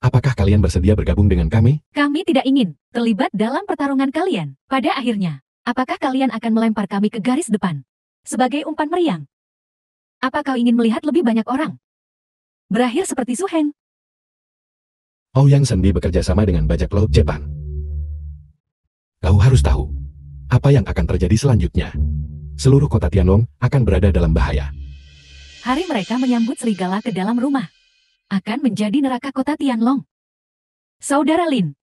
S2: Apakah kalian bersedia bergabung dengan kami?
S3: Kami tidak ingin terlibat dalam pertarungan kalian. Pada akhirnya, apakah kalian akan melempar kami ke garis depan? Sebagai umpan meriang. Apa kau ingin melihat lebih banyak orang berakhir seperti Su Heng?
S2: Ouyang Senbi bekerja sama dengan bajak laut Jepang. Kau harus tahu apa yang akan terjadi selanjutnya. Seluruh kota Tianlong akan berada dalam bahaya.
S3: Hari mereka menyambut serigala ke dalam rumah akan menjadi neraka kota Tianlong. Saudara Lin,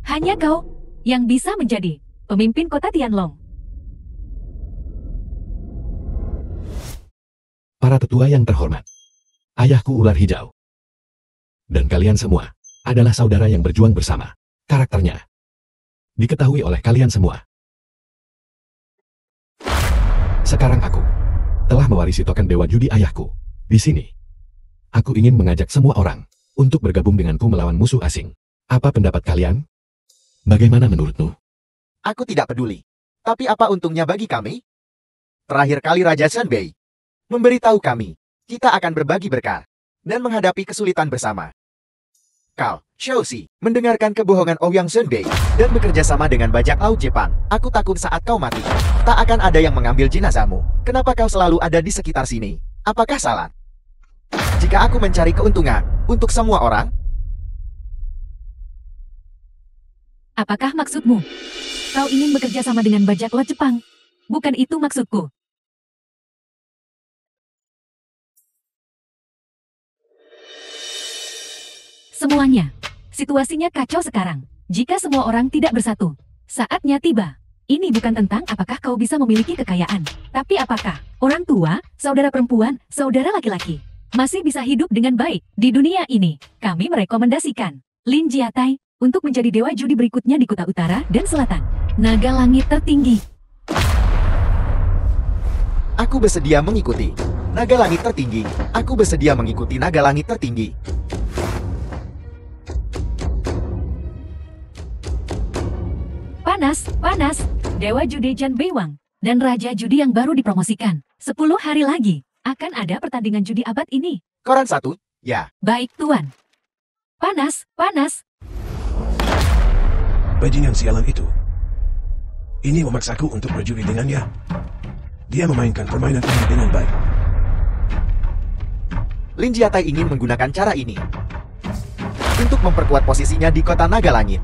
S3: hanya kau yang bisa menjadi pemimpin kota Tianlong.
S2: Para tetua yang terhormat, ayahku ular hijau, dan kalian semua adalah saudara yang berjuang bersama. Karakternya diketahui oleh kalian semua. Sekarang aku telah mewarisi token dewa judi ayahku. Di sini, aku ingin mengajak semua orang untuk bergabung denganku melawan musuh asing. Apa pendapat kalian? Bagaimana menurutmu?
S1: Aku tidak peduli. Tapi apa untungnya bagi kami? Terakhir kali Raja Senbei memberitahu kami, kita akan berbagi berkah dan menghadapi kesulitan bersama. Kau, Xiaoxi, mendengarkan kebohongan Ouyang Zhenbei dan bekerja sama dengan bajak laut Jepang. Aku takut saat kau mati, tak akan ada yang mengambil jenazahmu. Kenapa kau selalu ada di sekitar sini? Apakah salah? Jika aku mencari keuntungan untuk semua orang,
S3: Apakah maksudmu? Kau ingin bekerja sama dengan bajak laut Jepang? Bukan itu maksudku. Semuanya. Situasinya kacau sekarang. Jika semua orang tidak bersatu, saatnya tiba. Ini bukan tentang apakah kau bisa memiliki kekayaan, tapi apakah orang tua, saudara perempuan, saudara laki-laki masih bisa hidup dengan baik di dunia ini. Kami merekomendasikan Lin Jiatai untuk menjadi dewa judi berikutnya di Kuta Utara dan Selatan. Naga langit tertinggi.
S1: aku bersedia mengikuti. Naga langit tertinggi, aku bersedia mengikuti naga langit tertinggi.
S3: Panas, panas. Dewa judi Jan Beiwang dan Raja Judi yang baru dipromosikan. 10 hari lagi akan ada pertandingan judi abad ini.
S1: Koran 1, ya.
S3: Baik, Tuan. Panas, panas.
S5: Bajingan sialan itu. Ini memaksaku untuk berjudi dengannya. Dia memainkan permainan ini dengan baik.
S1: Lin Jiatai ingin menggunakan cara ini untuk memperkuat posisinya di kota naga langit.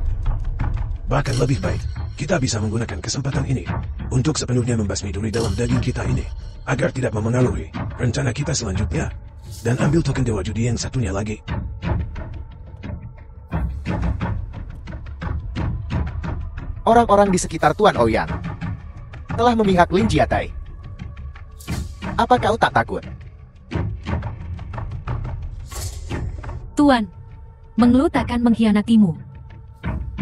S5: Bahkan lebih baik, kita bisa menggunakan kesempatan ini untuk sepenuhnya membasmi duri dalam daging kita ini, agar tidak memengaruhi rencana kita selanjutnya, dan ambil token dewa judi yang satunya lagi.
S1: Orang-orang di sekitar Tuan Ouyang telah memihak Lin Jiatai. Apa kau tak takut?
S3: Tuan, Menglu takkan mengkhianatimu.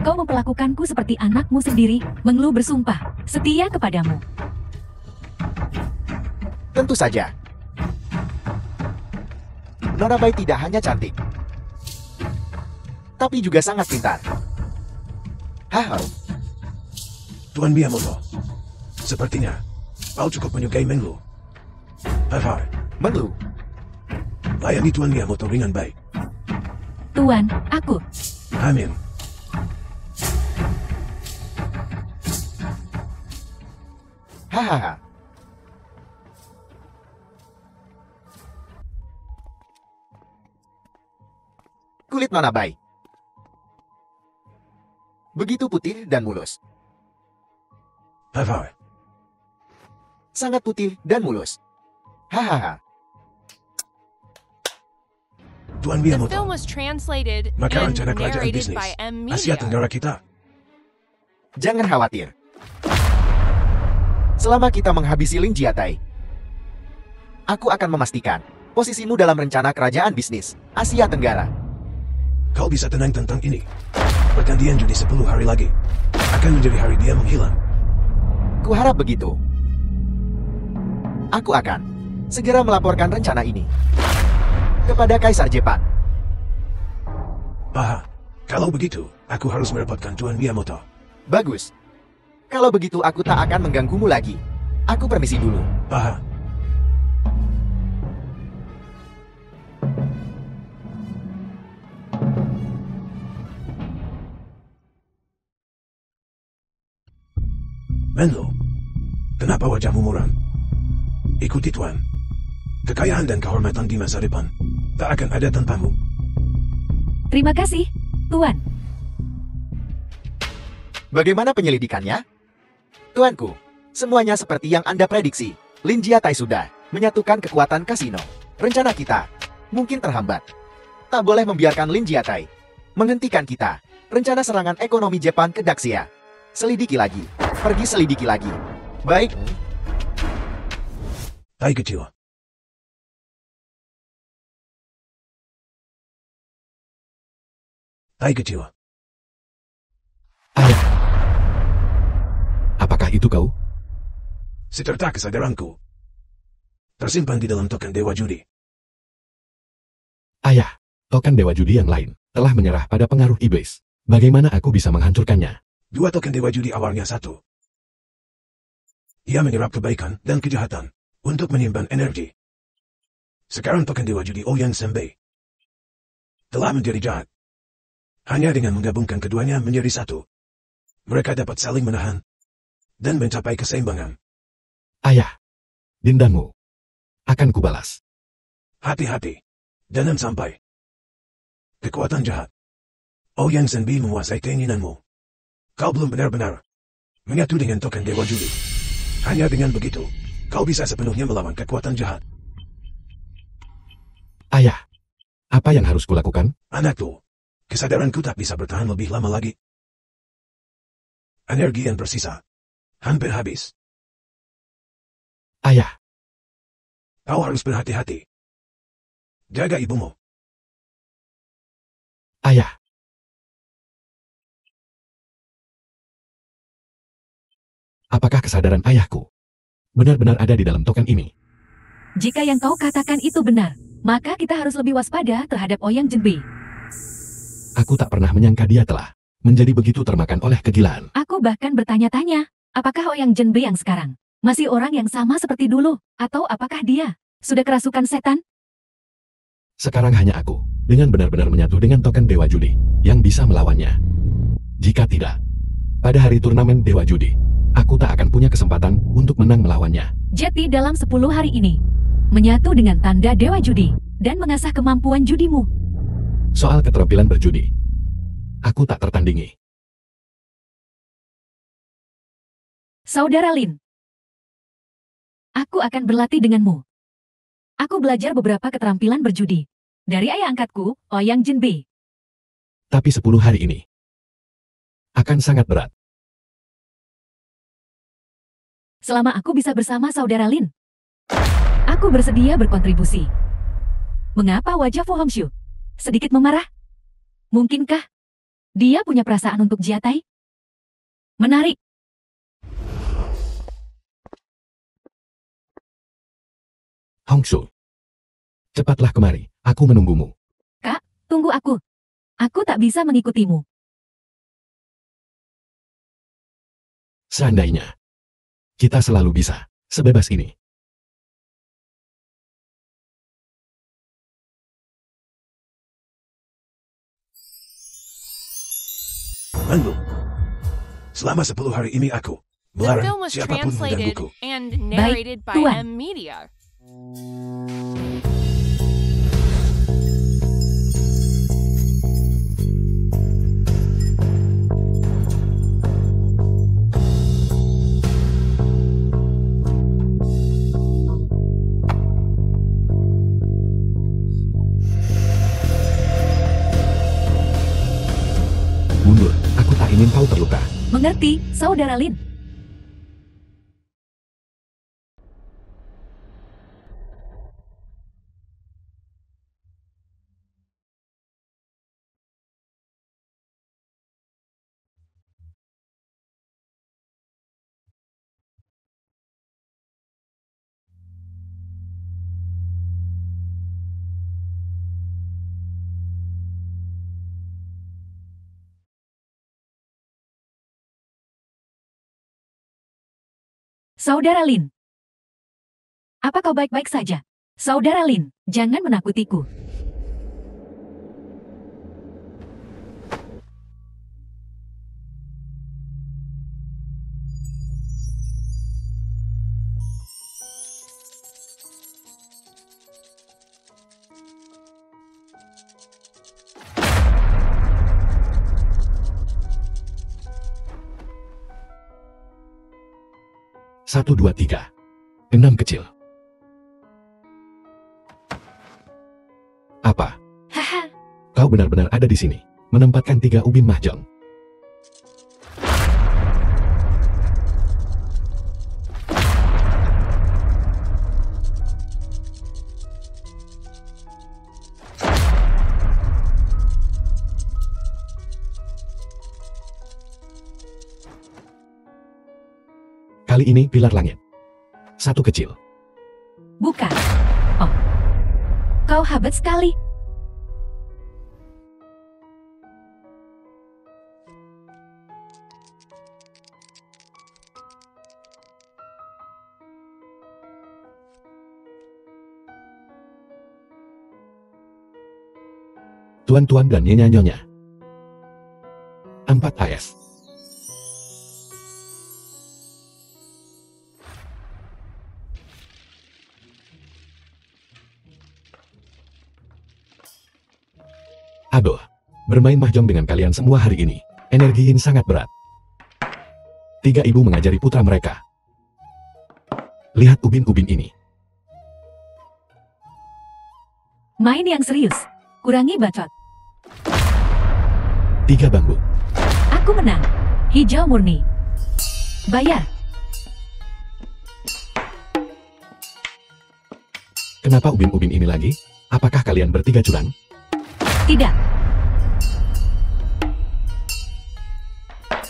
S3: Kau memperlakukanku seperti anakmu sendiri. Menglu bersumpah setia kepadamu.
S1: Tentu saja. Nona Bai tidak hanya cantik, tapi juga sangat pintar. Haha.
S5: Tuan Miyamoto, sepertinya kau cukup menyukai Menglu. Hai,
S1: Menglu,
S5: layani Tuan Miyamoto dengan baik.
S3: Tuan, aku.
S5: Amin.
S1: hahaha. Kulit Nona Bai begitu putih dan mulus.
S5: Hai.
S1: Sangat putih dan mulus. Hahaha.
S5: Tuan
S6: The
S5: Miyamoto,
S6: film was translated
S5: maka
S6: and
S5: rencana kerajaan
S6: narrated
S5: bisnis
S6: by M
S5: Asia
S6: Media.
S5: Tenggara kita.
S1: Jangan khawatir. Selama kita menghabisi Lin Jiatai, aku akan memastikan posisimu dalam rencana kerajaan bisnis Asia Tenggara.
S5: Kau bisa tenang tentang ini. Pertandingan judi 10 hari lagi akan menjadi hari dia menghilang.
S1: Kuharap begitu. Aku akan segera melaporkan rencana ini kepada Kaisar Jepang.
S5: Kalau begitu, aku harus merepotkan Tuan Miyamoto.
S1: Bagus. Kalau begitu aku tak akan mengganggumu lagi. Aku permisi dulu.
S5: Menlo, kenapa wajahmu muram? Ikuti Tuan. Kekayaan dan kehormatan di masa depan tak akan ada tanpamu.
S3: Terima kasih, Tuan.
S1: Bagaimana penyelidikannya? Tuanku, semuanya seperti yang Anda prediksi. Lin Jiatai sudah menyatukan kekuatan kasino. Rencana kita mungkin terhambat. Tak boleh membiarkan Lin Jiatai menghentikan kita. Rencana serangan ekonomi Jepang ke Daxia. Selidiki lagi. Pergi selidiki lagi. Baik.
S5: Tai kecil. Tai kecil.
S2: Ayah. Apakah itu kau?
S5: Seterta kesadaranku tersimpan di dalam token dewa judi.
S2: Ayah, token dewa judi yang lain telah menyerah pada pengaruh iblis. Bagaimana aku bisa menghancurkannya?
S5: 2 token dewa judi awalnya satu. Ia menyerap kebaikan dan kejahatan untuk menyimpan energi. Sekarang token dewa judi Ouyang Zhenbei telah menjadi jahat. Hanya dengan menggabungkan keduanya menjadi satu, mereka dapat saling menahan dan mencapai keseimbangan.
S2: Ayah, dendammu akan kubalas.
S5: Hati-hati. Jangan sampai kekuatan jahat Ouyang Zenbi menguasai keinginanmu. Kau belum benar-benar menyatu dengan token Dewa Judi. Hanya dengan begitu, kau bisa sepenuhnya melawan kekuatan jahat.
S2: Ayah, apa yang harus kulakukan?
S5: Anakku, kesadaranku tak bisa bertahan lebih lama lagi. Energi yang bersisa hampir habis.
S2: Ayah,
S5: Kau harus berhati-hati. Jaga ibumu.
S2: ayah. Apakah kesadaran ayahku benar-benar ada di dalam token ini?
S3: Jika yang kau katakan itu benar, maka kita harus lebih waspada terhadap Ouyang Zenbi.
S2: Aku tak pernah menyangka dia telah menjadi begitu termakan oleh kegilaan.
S3: Aku bahkan bertanya-tanya, apakah Ouyang Zenbi yang sekarang masih orang yang sama seperti dulu, atau apakah dia sudah kerasukan setan?
S2: Sekarang hanya aku, dengan benar-benar menyatu dengan token Dewa Judi, yang bisa melawannya. Jika tidak, pada hari turnamen Dewa Judi, aku tak akan punya kesempatan untuk menang melawannya.
S3: Jadi dalam 10 hari ini, menyatu dengan tanda Dewa Judi, dan mengasah kemampuan judimu.
S2: Soal keterampilan berjudi, aku tak tertandingi.
S3: Saudara Lin, aku akan berlatih denganmu. Aku belajar beberapa keterampilan berjudi dari ayah angkatku, Ouyang Zenbi.
S2: Tapi 10 hari ini akan sangat berat.
S3: Selama aku bisa bersama saudara Lin, aku bersedia berkontribusi. Mengapa wajah Fu Hongxiu sedikit memarah? Mungkinkah dia punya perasaan untuk Jiatai? Menarik.
S2: Hongsu, cepatlah kemari, aku menunggumu.
S3: Kak, tunggu aku. Aku tak bisa mengikutimu.
S2: Seandainya kita selalu bisa sebebas ini.
S5: Lalu, selama 10 hari ini aku
S6: The
S5: melarang
S6: film was
S5: siapapun
S6: translated
S5: menggangguku.
S6: and narrated by
S3: Tuan.
S6: M Media.
S2: Mundur, aku tak ingin kau terluka.
S3: Mengerti, saudara Lin? Saudara Lin. Apa kau baik-baik saja? Saudara Lin, jangan menakutiku.
S2: Satu, dua, tiga. 6 kecil. Apa?
S3: Haha,
S2: Kau benar-benar ada di sini, menempatkan 3 ubin mahjong. Kali ini pilar langit. 1 kecil.
S3: bukan. Oh, kau hebat sekali.
S2: Tuan-tuan dan nyonya-nyonya. 4 AS. Aduh, bermain mahjong dengan kalian semua hari ini. Energi ini sangat berat. 3 ibu mengajari putra mereka. Lihat ubin-ubin ini.
S3: Main yang serius. Kurangi bacot.
S2: 3 bambu.
S3: Aku menang. Hijau murni. Bayar.
S2: Kenapa ubin-ubin ini lagi? Apakah kalian bertiga curang?
S3: Tidak.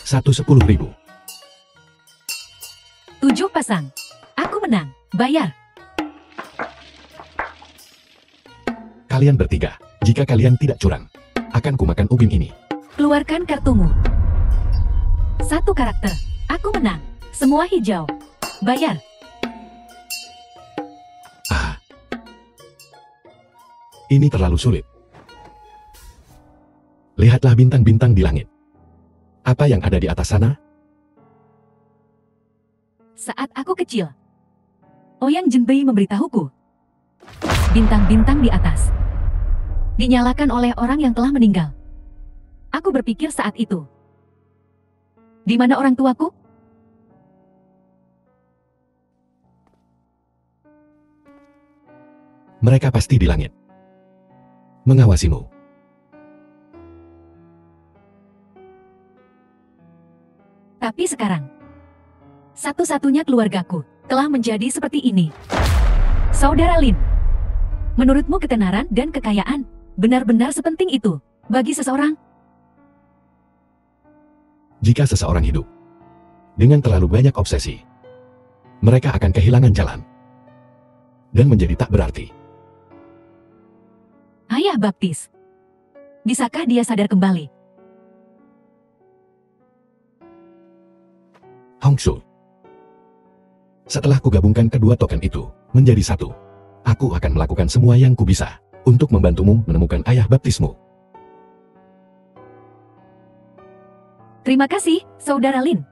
S2: 110.000.
S3: 7 pasang. Aku menang. Bayar.
S2: Kalian bertiga, jika kalian tidak curang, akan kumakan ubin ini.
S3: Keluarkan kartumu. 1 karakter. Aku menang. Semua hijau. Bayar.
S2: Ah. Ini terlalu sulit. Lihatlah bintang-bintang di langit. Apa yang ada di atas sana?
S3: Saat aku kecil, Ouyang Jinbei memberitahuku. Bintang-bintang di atas dinyalakan oleh orang yang telah meninggal. Aku berpikir saat itu, di mana orang tuaku?
S2: Mereka pasti di langit. Mengawasimu.
S3: Tapi sekarang, satu-satunya keluargaku telah menjadi seperti ini. Saudara Lin, menurutmu ketenaran dan kekayaan benar-benar sepenting itu bagi seseorang?
S2: Jika seseorang hidup dengan terlalu banyak obsesi, mereka akan kehilangan jalan dan menjadi tak berarti.
S3: Ayah Baptis, bisakah dia sadar kembali?
S2: Hongsu. Setelah kugabungkan kedua token itu menjadi satu, aku akan melakukan semua yang kubisa untuk membantumu menemukan ayah baptismu.
S3: Terima kasih, Saudara Lin.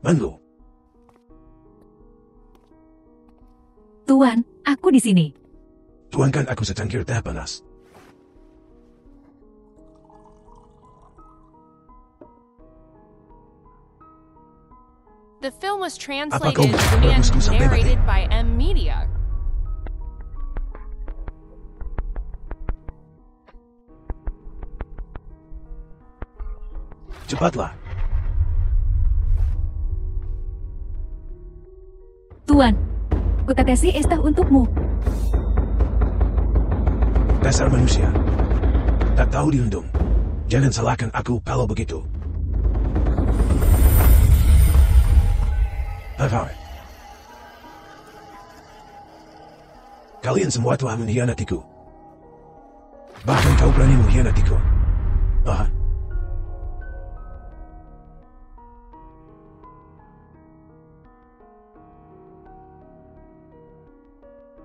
S5: Manlu,
S3: Tuan, aku di sini.
S5: tuangkan aku secangkir teh panas.
S6: The film was
S5: kau
S6: translated
S5: bisa
S6: and
S5: bagusku sampai mati?
S6: narrated by M Media.
S5: Cepatlah.
S3: Tuan, kutetesi es teh untukmu.
S5: Dasar manusia. Tak tahu diuntung. Jangan salahkan aku kalau begitu. Hai. Kalian semua telah mengkhianatiku. Bahkan kau berani mengkhianatiku. Ah,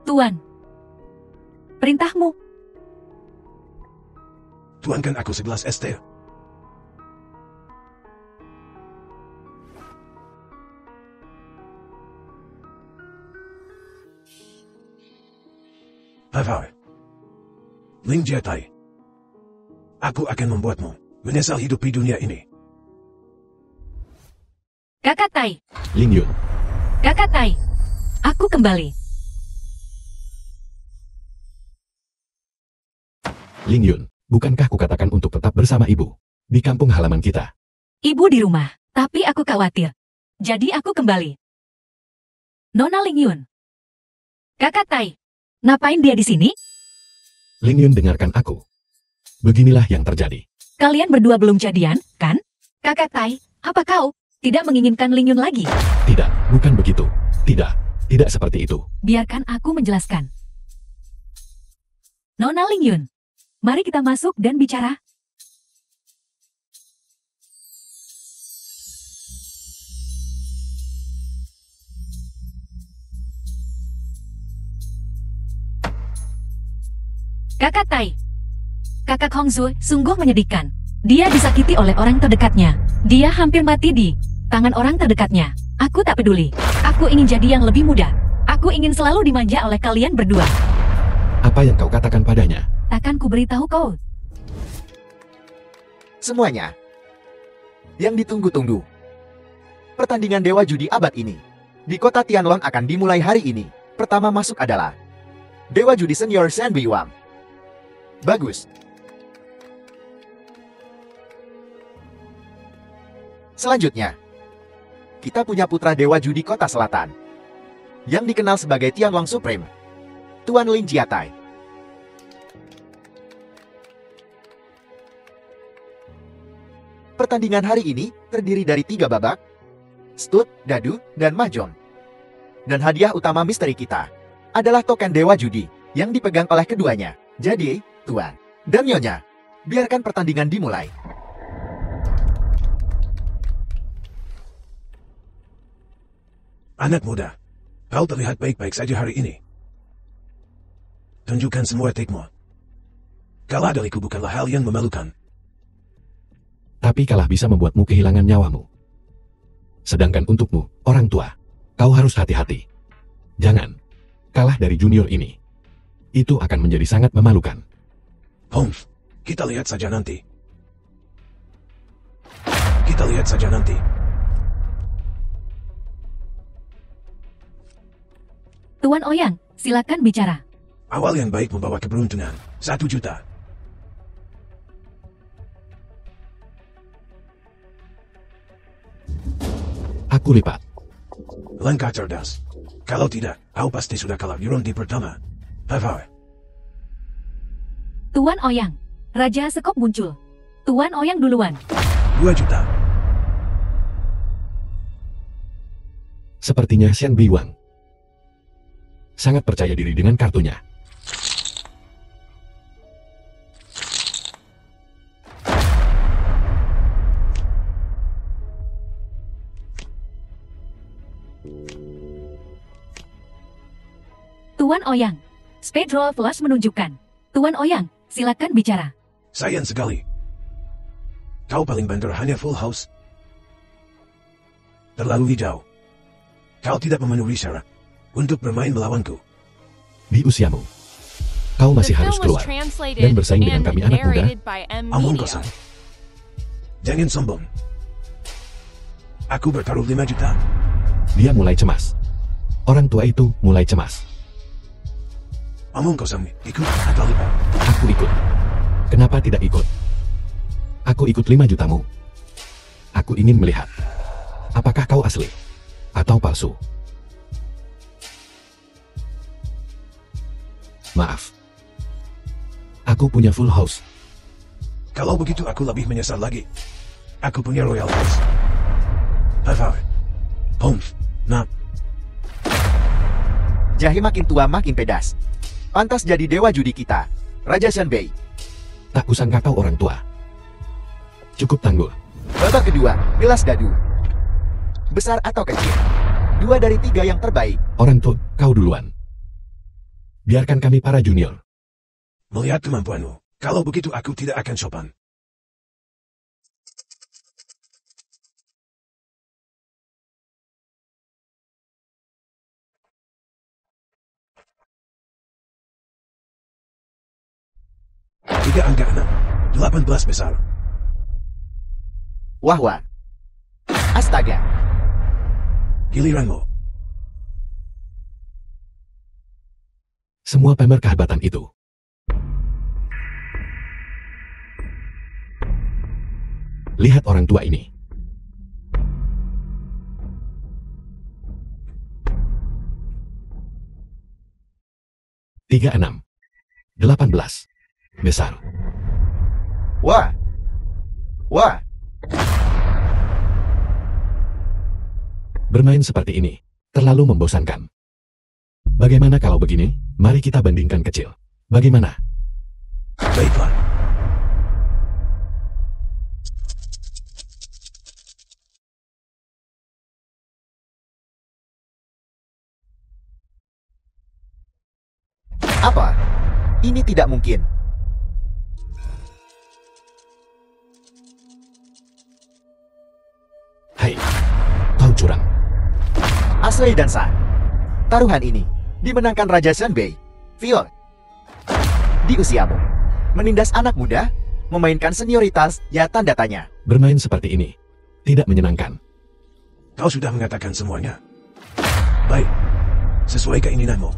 S3: Tuan, perintahmu.
S5: tuangkan aku segelas es teh. Hai. Ling Jiatai. Aku akan membuatmu menyesal hidup di dunia ini.
S3: Kakak Tai,
S2: Ling Yun.
S3: Kakak Tai, aku kembali.
S2: Ling Yun, bukankah kukatakan untuk tetap bersama ibu di kampung halaman kita?
S3: Ibu di rumah, tapi aku khawatir. Jadi aku kembali. Nona Ling Yun. Kakak Tai, ngapain dia di sini?
S2: Ling Yun, dengarkan aku. Beginilah yang terjadi.
S3: Kalian berdua belum jadian, kan? Kakak Tai, apa kau tidak menginginkan Ling Yun lagi?
S2: Tidak, bukan begitu. Tidak seperti itu.
S3: Biarkan aku menjelaskan. Nona Ling Yun, mari kita masuk dan bicara. Kakak Tai. Kakak Hongzhu sungguh menyedihkan. Dia disakiti oleh orang terdekatnya. Dia hampir mati di tangan orang terdekatnya. Aku tak peduli. Aku ingin jadi yang lebih muda. Aku ingin selalu dimanja oleh kalian berdua.
S2: Apa yang kau katakan padanya?
S3: Takkan ku beritahu kau.
S1: Semuanya yang ditunggu-tunggu. Pertandingan Dewa Judi abad ini di kota Tianlong akan dimulai hari ini. Pertama masuk adalah Dewa Judi Senior Shen Biwang. Bagus. Selanjutnya, kita punya putra Dewa Judi Kota Selatan yang dikenal sebagai Tianlong Supreme, Tuan Lin Jiatai. Pertandingan hari ini terdiri dari 3 babak, stud, dadu, dan mahjong. Dan hadiah utama misteri kita adalah token Dewa Judi yang dipegang oleh keduanya. Jadi, Tuan dan Nyonya, biarkan pertandingan dimulai.
S5: Anak muda, kau terlihat baik-baik saja hari ini. Tunjukkan semua tekmu. Kalah dariku bukanlah hal yang memalukan.
S2: Tapi kalah bisa membuatmu kehilangan nyawamu. Sedangkan untukmu, orang tua, kau harus hati-hati. Jangan kalah dari junior ini. Itu akan menjadi sangat memalukan.
S5: Kita lihat saja nanti. Kita lihat saja nanti.
S3: Tuan Ouyang, silakan bicara.
S5: Awal yang baik membawa keberuntungan. 1 juta.
S2: Aku lipat.
S5: Langkah cerdas. Kalau tidak, kau pasti sudah kalah di ronde pertama. Bye-bye.
S3: Tuan Ouyang, Raja Sekop muncul. Tuan Ouyang duluan.
S5: 2 juta.
S2: Sepertinya Shen Biwang sangat percaya diri dengan kartunya.
S3: Tuan Ouyang, Speed Roll Flush menunjukkan. Tuan Ouyang, silakan bicara.
S5: Sayang sekali. Kau paling bandar hanya full house. Terlalu hijau. Kau tidak memenuhi syarat untuk bermain melawanku.
S2: Di usiamu, kau masih
S6: The
S2: harus
S6: film was
S2: keluar
S6: translated
S2: dan bersaing dengan
S6: and
S2: kami anak muda.
S6: narrated by M.
S5: Omong
S6: Media.
S5: kosong. Jangan sombong. Aku bertaruh 5 juta.
S2: Dia mulai cemas. Orang tua itu mulai cemas.
S5: Omong kosong, ikut atau lipat.
S2: Aku ikut. Kenapa tidak ikut? Aku ikut 5 jutamu. Aku ingin melihat. Apakah kau asli? Atau palsu? Maaf. Aku punya full house.
S5: Kalau begitu aku lebih menyesal lagi. Aku punya royal house. Bye-bye. Nah,
S1: Jahe makin tua makin pedas. Pantas jadi dewa judi kita, Raja Shenbei.
S2: Tak kusangka kau orang tua. Cukup tanggul.
S1: Babak kedua, gelas dadu. Besar atau kecil? 2 dari 3 yang terbaik.
S2: Orang tua, kau duluan. Biarkan kami para junior.
S5: melihat kemampuanmu. Kalau begitu aku tidak akan sopan. Tiga angka 6. 18 besar.
S1: Wah wah. Astaga.
S5: Giliranmu.
S2: Semua pamer kehebatan itu. Lihat orang tua ini. Tiga 6. 18. Besar.
S1: Wah. Wah.
S2: Bermain seperti ini terlalu membosankan. Bagaimana kalau begini? Mari kita bandingkan kecil. Bagaimana?
S5: Baiklah.
S1: Apa? Ini tidak mungkin.
S2: Hai, kau curang.
S1: Ashley dan Sa. Taruhan ini dimenangkan Raja Shenbei. Fior, di usiamu, menindas anak muda, memainkan senioritas, ya tanda tanya.
S2: Bermain seperti ini tidak menyenangkan.
S5: Kau sudah mengatakan semuanya. Baik, sesuai keinginanmu.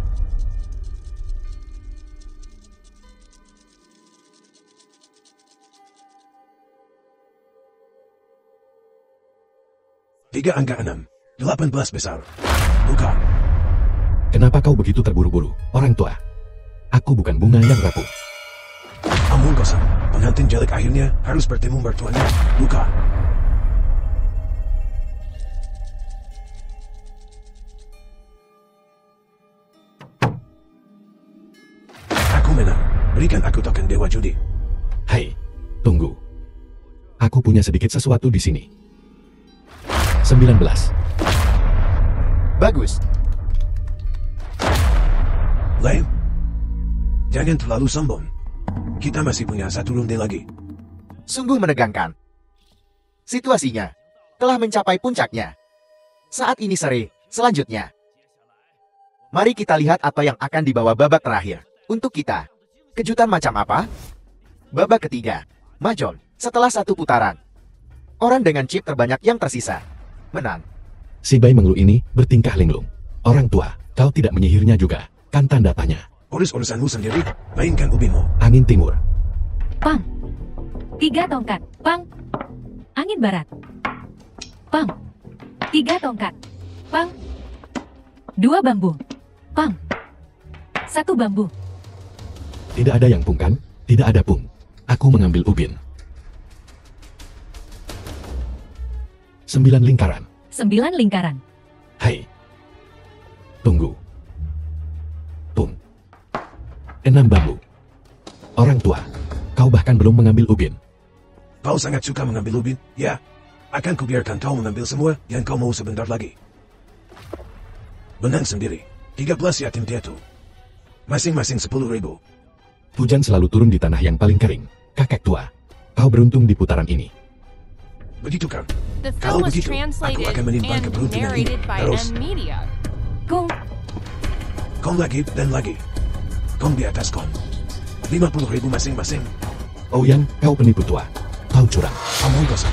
S5: Tiga angka 6, 18 besar. Buka.
S2: Kenapa kau begitu terburu-buru, orang tua? Aku bukan bunga yang rapuh.
S5: Amun kosan, pengantin jelek akhirnya harus bertemu mertuanya. Buka. Aku menang. Berikan aku token Dewa Judi.
S2: Hai, tunggu. Aku punya sedikit sesuatu di sini. 19.
S1: Bagus.
S5: Lame. Jangan terlalu sombong. Kita masih punya satu ronde lagi.
S1: Sungguh menegangkan. Situasinya telah mencapai puncaknya. Saat ini seri selanjutnya. Mari kita lihat apa yang akan dibawa babak terakhir. Untuk kita, kejutan macam apa? Babak ketiga, Mahjong. Setelah satu putaran, orang dengan chip terbanyak yang tersisa menang.
S2: Si bayi mengeluh ini bertingkah linglung. Orang tua, kau tidak menyihirnya juga, kan tanda tanya.
S5: Urus urusanmu sendiri, mainkan ubinmu.
S2: Angin timur.
S3: Pang. 3 tongkat. Pang. Angin barat. Pang. 3 tongkat. Pang. 2 bambu. Pang. 1 bambu.
S2: Tidak ada yang pung kan? Tidak ada pung. Aku mengambil ubin. 9 lingkaran.
S3: 9 lingkaran.
S2: Hai. Tunggu. Pung. 6 bambu. Orang tua, kau bahkan belum mengambil ubin.
S5: Kau sangat suka mengambil ubin, ya? Akan kubiarkan kau mengambil semua yang kau mau sebentar lagi. Benang sendiri. 13 yatim piatu. Masing-masing 10.000.
S2: Hujan selalu turun di tanah yang paling kering. Kakek tua, kau beruntung di putaran ini.
S5: Begitu kan?
S6: The
S5: Kalau
S6: film was
S5: begitu, aku
S6: translated
S5: akan menimbang
S6: and
S5: keberuntungan ini.
S6: narrated by
S5: Terus,
S6: M Media.
S3: Kung.
S5: kong lagi dan lagi. Kong di atas kong. 50.000 masing-masing.
S2: Oh yang, kau penipu tua. Kau curang.
S5: Omong kosong.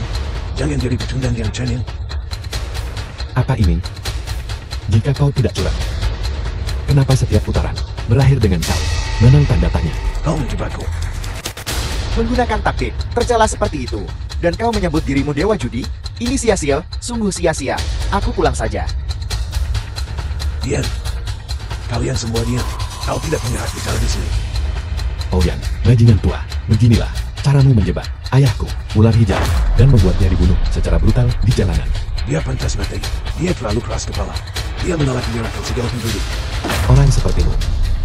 S5: Jangan jadi pecundang yang cengeng.
S2: Apa ini? Jika kau tidak curang, kenapa setiap putaran berakhir dengan kau menang tanda tanya?
S5: Kau menjebakku.
S1: Menggunakan taktik tercela seperti itu, dan kau menyebut dirimu dewa judi? Ini sia-sia, sungguh sia-sia. Aku pulang saja.
S5: Diam. Kalian semua diam. Kau tidak punya hak bicara di sini.
S2: Oh yang, bajingan tua, beginilah caramu menjebak ayahku, ular hijau, dan membuatnya dibunuh secara brutal di jalanan.
S5: Dia pantas mati. Dia terlalu keras kepala. Dia menolak miracle segala penduduk.
S2: Orang sepertimu,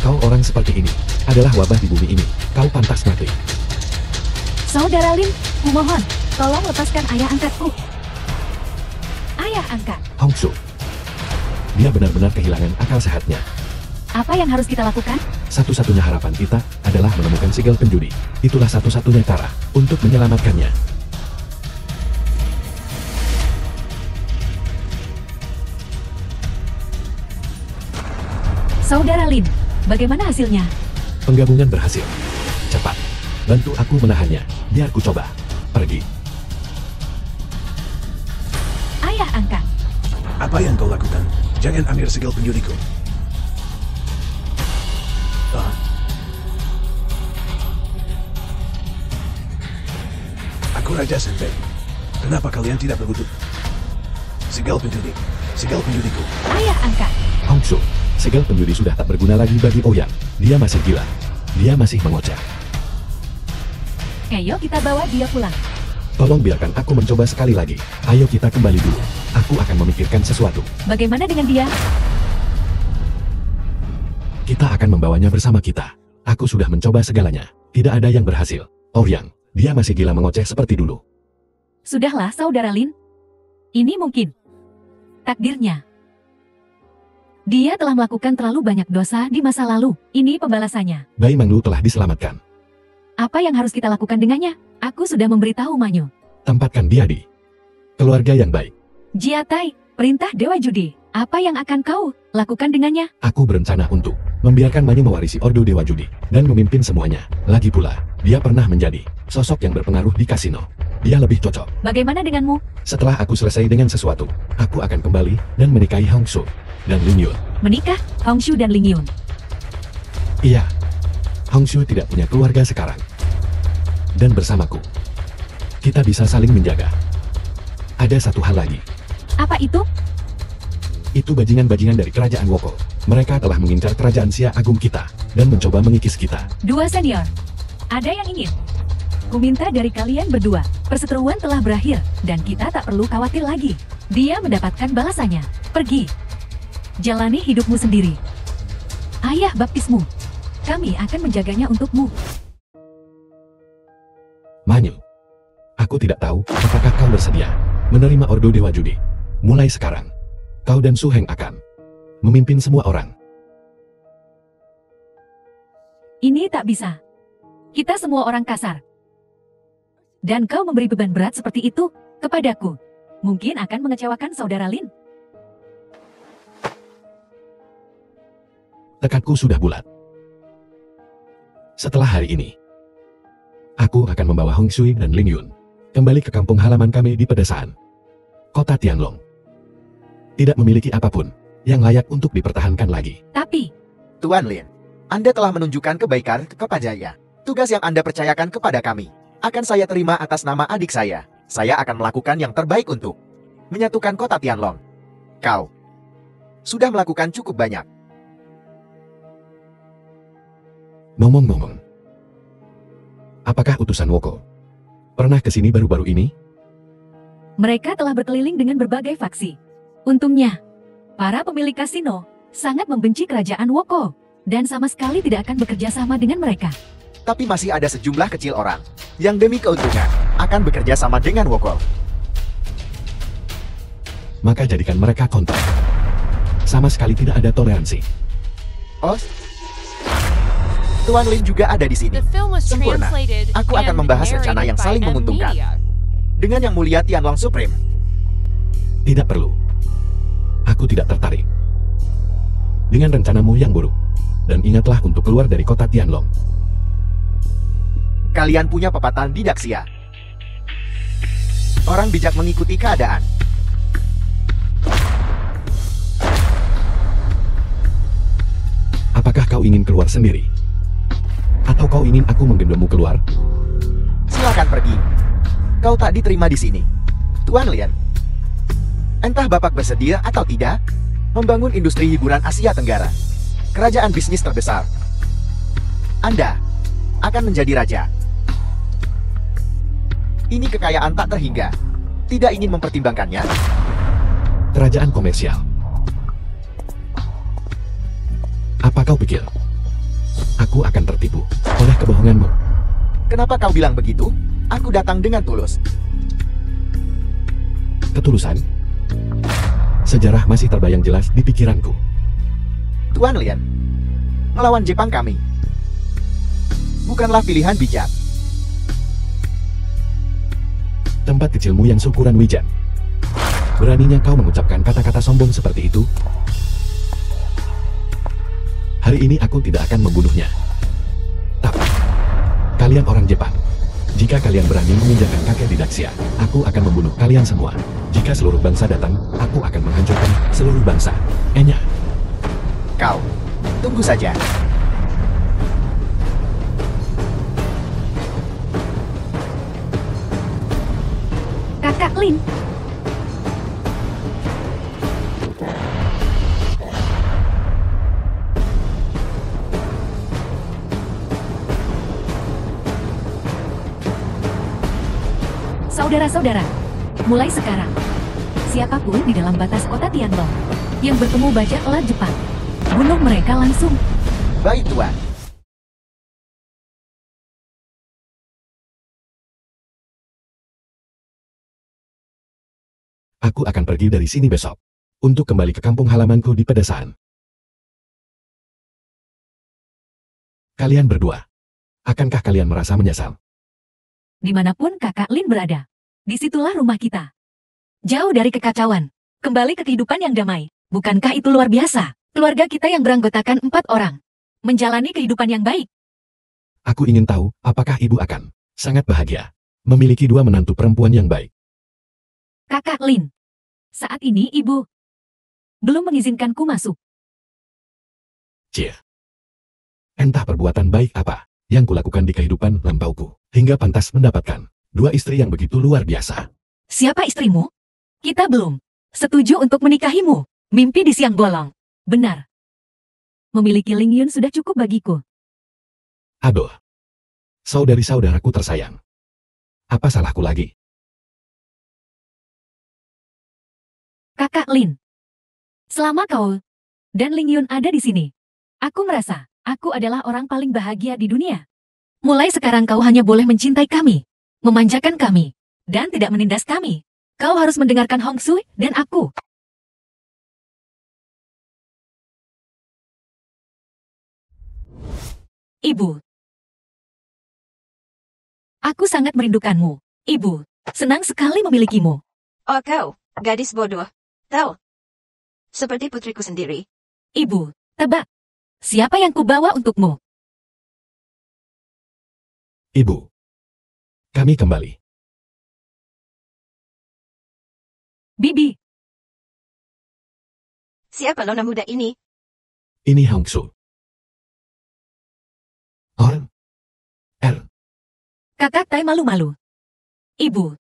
S2: kau orang seperti ini, adalah wabah di bumi ini. Kau pantas mati.
S3: Saudara Lin, kumohon, tolong lepaskan ayah angkatku. Ayah angkat.
S2: Hongsu. Dia benar-benar kehilangan akal sehatnya.
S3: Apa yang harus kita lakukan?
S2: Satu-satunya harapan kita adalah menemukan segel penjudi. Itulah satu-satunya cara untuk menyelamatkannya.
S3: Saudara Lin, bagaimana hasilnya?
S2: Penggabungan berhasil. Cepat, bantu aku menahannya. Biar ku coba. Pergi.
S3: Ayah angkat.
S5: Apa yang kau lakukan? Jangan ambil segel penjudiku. Aku Raja Shenbei. Kenapa kalian tidak berwudhu? Segel penjudi. Segel penjudiku.
S3: Ayah angkat.
S2: Hongsu, segel penjudi sudah tak berguna lagi bagi Ouyang. Dia masih gila. Dia masih mengoceh.
S3: Ayo kita bawa dia pulang.
S2: Tolong biarkan aku mencoba sekali lagi. Ayo kita kembali dulu. Aku akan memikirkan sesuatu.
S3: Bagaimana dengan dia?
S2: Kita akan membawanya bersama kita. Aku sudah mencoba segalanya. Tidak ada yang berhasil. Ouyang, dia masih gila mengoceh seperti dulu.
S3: Sudahlah, Saudara Lin. Ini mungkin takdirnya. Dia telah melakukan terlalu banyak dosa di masa lalu. Ini pembalasannya.
S2: Bai Manglu telah diselamatkan.
S3: Apa yang harus kita lakukan dengannya? Aku sudah memberitahu Manyu.
S2: Tempatkan dia di keluarga yang baik.
S3: Jiatai, perintah Dewa Judi. Apa yang akan kau lakukan dengannya?
S2: Aku berencana untuk membiarkan Manyu mewarisi Ordo Dewa Judi dan memimpin semuanya. Lagi pula, dia pernah menjadi sosok yang berpengaruh di kasino. Dia lebih cocok.
S3: Bagaimana denganmu?
S2: Setelah aku selesai dengan sesuatu, aku akan kembali dan menikahi Hong Su dan Ling Yun.
S3: Menikah, Hongshu dan Ling Yun.
S2: Iya, Hong Su tidak punya keluarga sekarang. Dan bersamaku, kita bisa saling menjaga. Ada satu hal lagi.
S3: Apa itu?
S2: Itu bajingan-bajingan dari kerajaan Woko. Mereka telah mengincar kerajaan Xia Agung kita dan mencoba mengikis kita.
S3: Dua senior. Ada yang ingin? Ku minta dari kalian berdua. Perseteruan telah berakhir dan kita tak perlu khawatir lagi. Dia mendapatkan balasannya. Pergi. Jalani hidupmu sendiri. Ayah baptismu. Kami akan menjaganya untukmu.
S2: Manyu, aku tidak tahu apakah kau bersedia menerima Ordo Dewa Judi. Mulai sekarang, kau dan Su Heng akan memimpin semua orang.
S3: Ini tak bisa. Kita semua orang kasar. Dan kau memberi beban berat seperti itu kepadaku. Mungkin akan mengecewakan saudara Lin.
S2: Tekadku sudah bulat. Setelah hari ini, aku akan membawa Hong Sui dan Ling Yun kembali ke kampung halaman kami di pedesaan kota Tianlong. Tidak memiliki apapun yang layak untuk dipertahankan lagi.
S3: Tapi,
S1: Tuan Lin, Anda telah menunjukkan kebaikan kepadanya. Tugas yang Anda percayakan kepada kami akan saya terima atas nama adik saya. Saya akan melakukan yang terbaik untuk menyatukan kota Tianlong. Kau sudah melakukan cukup banyak.
S2: Ngomong-ngomong, apakah utusan Woko pernah ke sini baru-baru ini?
S3: mereka telah berkeliling dengan berbagai faksi. Untungnya, para pemilik kasino sangat membenci kerajaan Woko dan sama sekali tidak akan bekerja sama dengan mereka.
S1: Tapi masih ada sejumlah kecil orang yang demi keuntungan akan bekerja sama dengan Woko.
S2: Maka jadikan mereka kontrak. Sama sekali tidak ada toleransi.
S1: Oh, Tuan Lin juga ada di sini.
S6: The film was
S1: Sempurna.
S6: translated
S1: Aku akan
S6: and
S1: membahas rencana
S6: narrated
S1: yang
S6: by
S1: saling
S6: M
S1: menguntungkan.
S6: Media.
S1: Dengan Yang Mulia Tianlong Supreme.
S2: Tidak perlu. Aku tidak tertarik dengan rencanamu yang buruk. Dan ingatlah untuk keluar dari kota Tianlong.
S1: Kalian punya pepatah didaksia. Orang bijak mengikuti keadaan.
S2: Apakah kau ingin keluar sendiri? Atau kau ingin aku menggendongmu keluar?
S1: Silakan pergi. Kau tak diterima di sini. Tuan Lin. Entah Bapak bersedia atau tidak, membangun industri hiburan Asia Tenggara. Kerajaan bisnis terbesar. Anda akan menjadi raja. Ini kekayaan tak terhingga. Tidak ingin mempertimbangkannya?
S2: Kerajaan komersial. Apa kau pikir aku akan tertipu oleh kebohonganmu?
S1: Kenapa kau bilang begitu? Aku datang dengan tulus.
S2: Ketulusan? Sejarah masih terbayang jelas di pikiranku.
S1: Tuan Lin, melawan Jepang kami bukanlah pilihan bijak.
S2: Tempat kecilmu yang seukuran wijan. Beraninya kau mengucapkan kata-kata sombong seperti itu? Hari ini aku tidak akan membunuhnya. Tapi, kalian orang Jepang. Jika kalian berani menginjakan kaki di Daxia, aku akan membunuh kalian semua. Jika seluruh bangsa datang, aku akan menghancurkan seluruh bangsa. Enya.
S1: Kau, tunggu saja.
S3: Kakak Lin, saudara-saudara, mulai sekarang, siapapun di dalam batas kota Tianlong yang bertemu bajak laut Jepang, bunuh mereka langsung.
S1: Baik, Tuan.
S2: Aku akan pergi dari sini besok untuk kembali ke kampung halamanku di pedesaan. Kalian berdua. Akankah kalian merasa menyesal?
S3: Dimanapun kakak Lin berada, disitulah rumah kita. Jauh dari kekacauan, kembali ke kehidupan yang damai. Bukankah itu luar biasa? Keluarga kita yang beranggotakan 4 orang, menjalani kehidupan yang baik.
S2: Aku ingin tahu, apakah ibu akan sangat bahagia memiliki 2 menantu perempuan yang baik?
S3: Kakak Lin, saat ini ibu belum mengizinkanku masuk.
S2: Cie. Entah perbuatan baik apa yang kulakukan di kehidupan lampauku, hingga pantas mendapatkan 2 istri yang begitu luar biasa.
S3: Siapa istrimu? Kita belum setuju untuk menikahimu. Mimpi di siang bolong. Benar. Memiliki Ling Yun sudah cukup bagiku.
S2: Aduh. Saudari-saudaraku tersayang. Apa salahku lagi?
S3: Kakak Lin, selama kau dan Ling Yun ada di sini, aku merasa aku adalah orang paling bahagia di dunia. Mulai sekarang kau hanya boleh mencintai kami, memanjakan kami, dan tidak menindas kami. Kau harus mendengarkan Hong Sui dan aku. Ibu. Aku sangat merindukanmu. Ibu, senang sekali memilikimu.
S4: Oh kau, gadis bodoh. Tahu? Seperti putriku sendiri.
S3: Ibu, tebak. Siapa yang kubawa untukmu?
S2: Ibu. Kami kembali.
S3: Bibi.
S4: Siapa nona muda ini?
S2: Ini Hong Su. Or.
S3: Kakak Tai malu-malu. Ibu.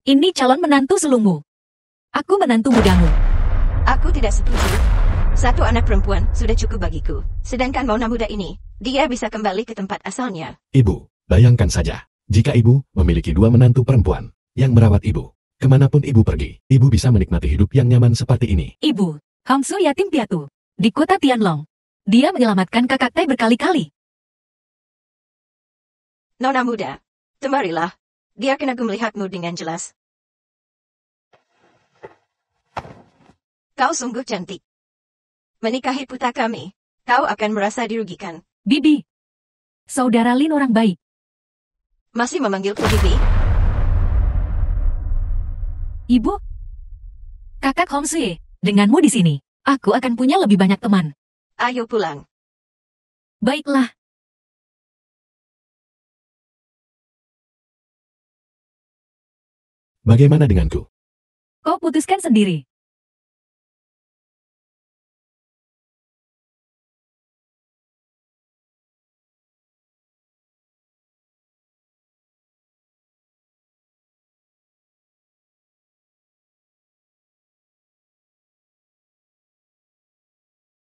S3: Ini calon menantu sulungmu. Aku menantu mudamu.
S4: Aku tidak setuju. 1 anak perempuan sudah cukup bagiku. Sedangkan nona muda ini, dia bisa kembali ke tempat asalnya.
S2: Ibu, bayangkan saja, jika ibu memiliki 2 menantu perempuan yang merawat ibu. Kemanapun ibu pergi, ibu bisa menikmati hidup yang nyaman seperti ini.
S3: Ibu, Hong Su yatim piatu. Di kota Tianlong. Dia menyelamatkan kakak Tai berkali-kali.
S4: Nona muda, kemarilah. Biarkan aku melihatmu dengan jelas. Kau sungguh cantik. Menikahi putra kami, kau akan merasa dirugikan.
S3: Bibi. Saudara Lin orang baik.
S4: Masih memanggilku bibi?
S3: Ibu. Kakak Hong Sui, denganmu di sini, aku akan punya lebih banyak teman.
S4: Ayo pulang.
S3: Baiklah.
S2: Bagaimana denganku?
S3: Kau putuskan sendiri.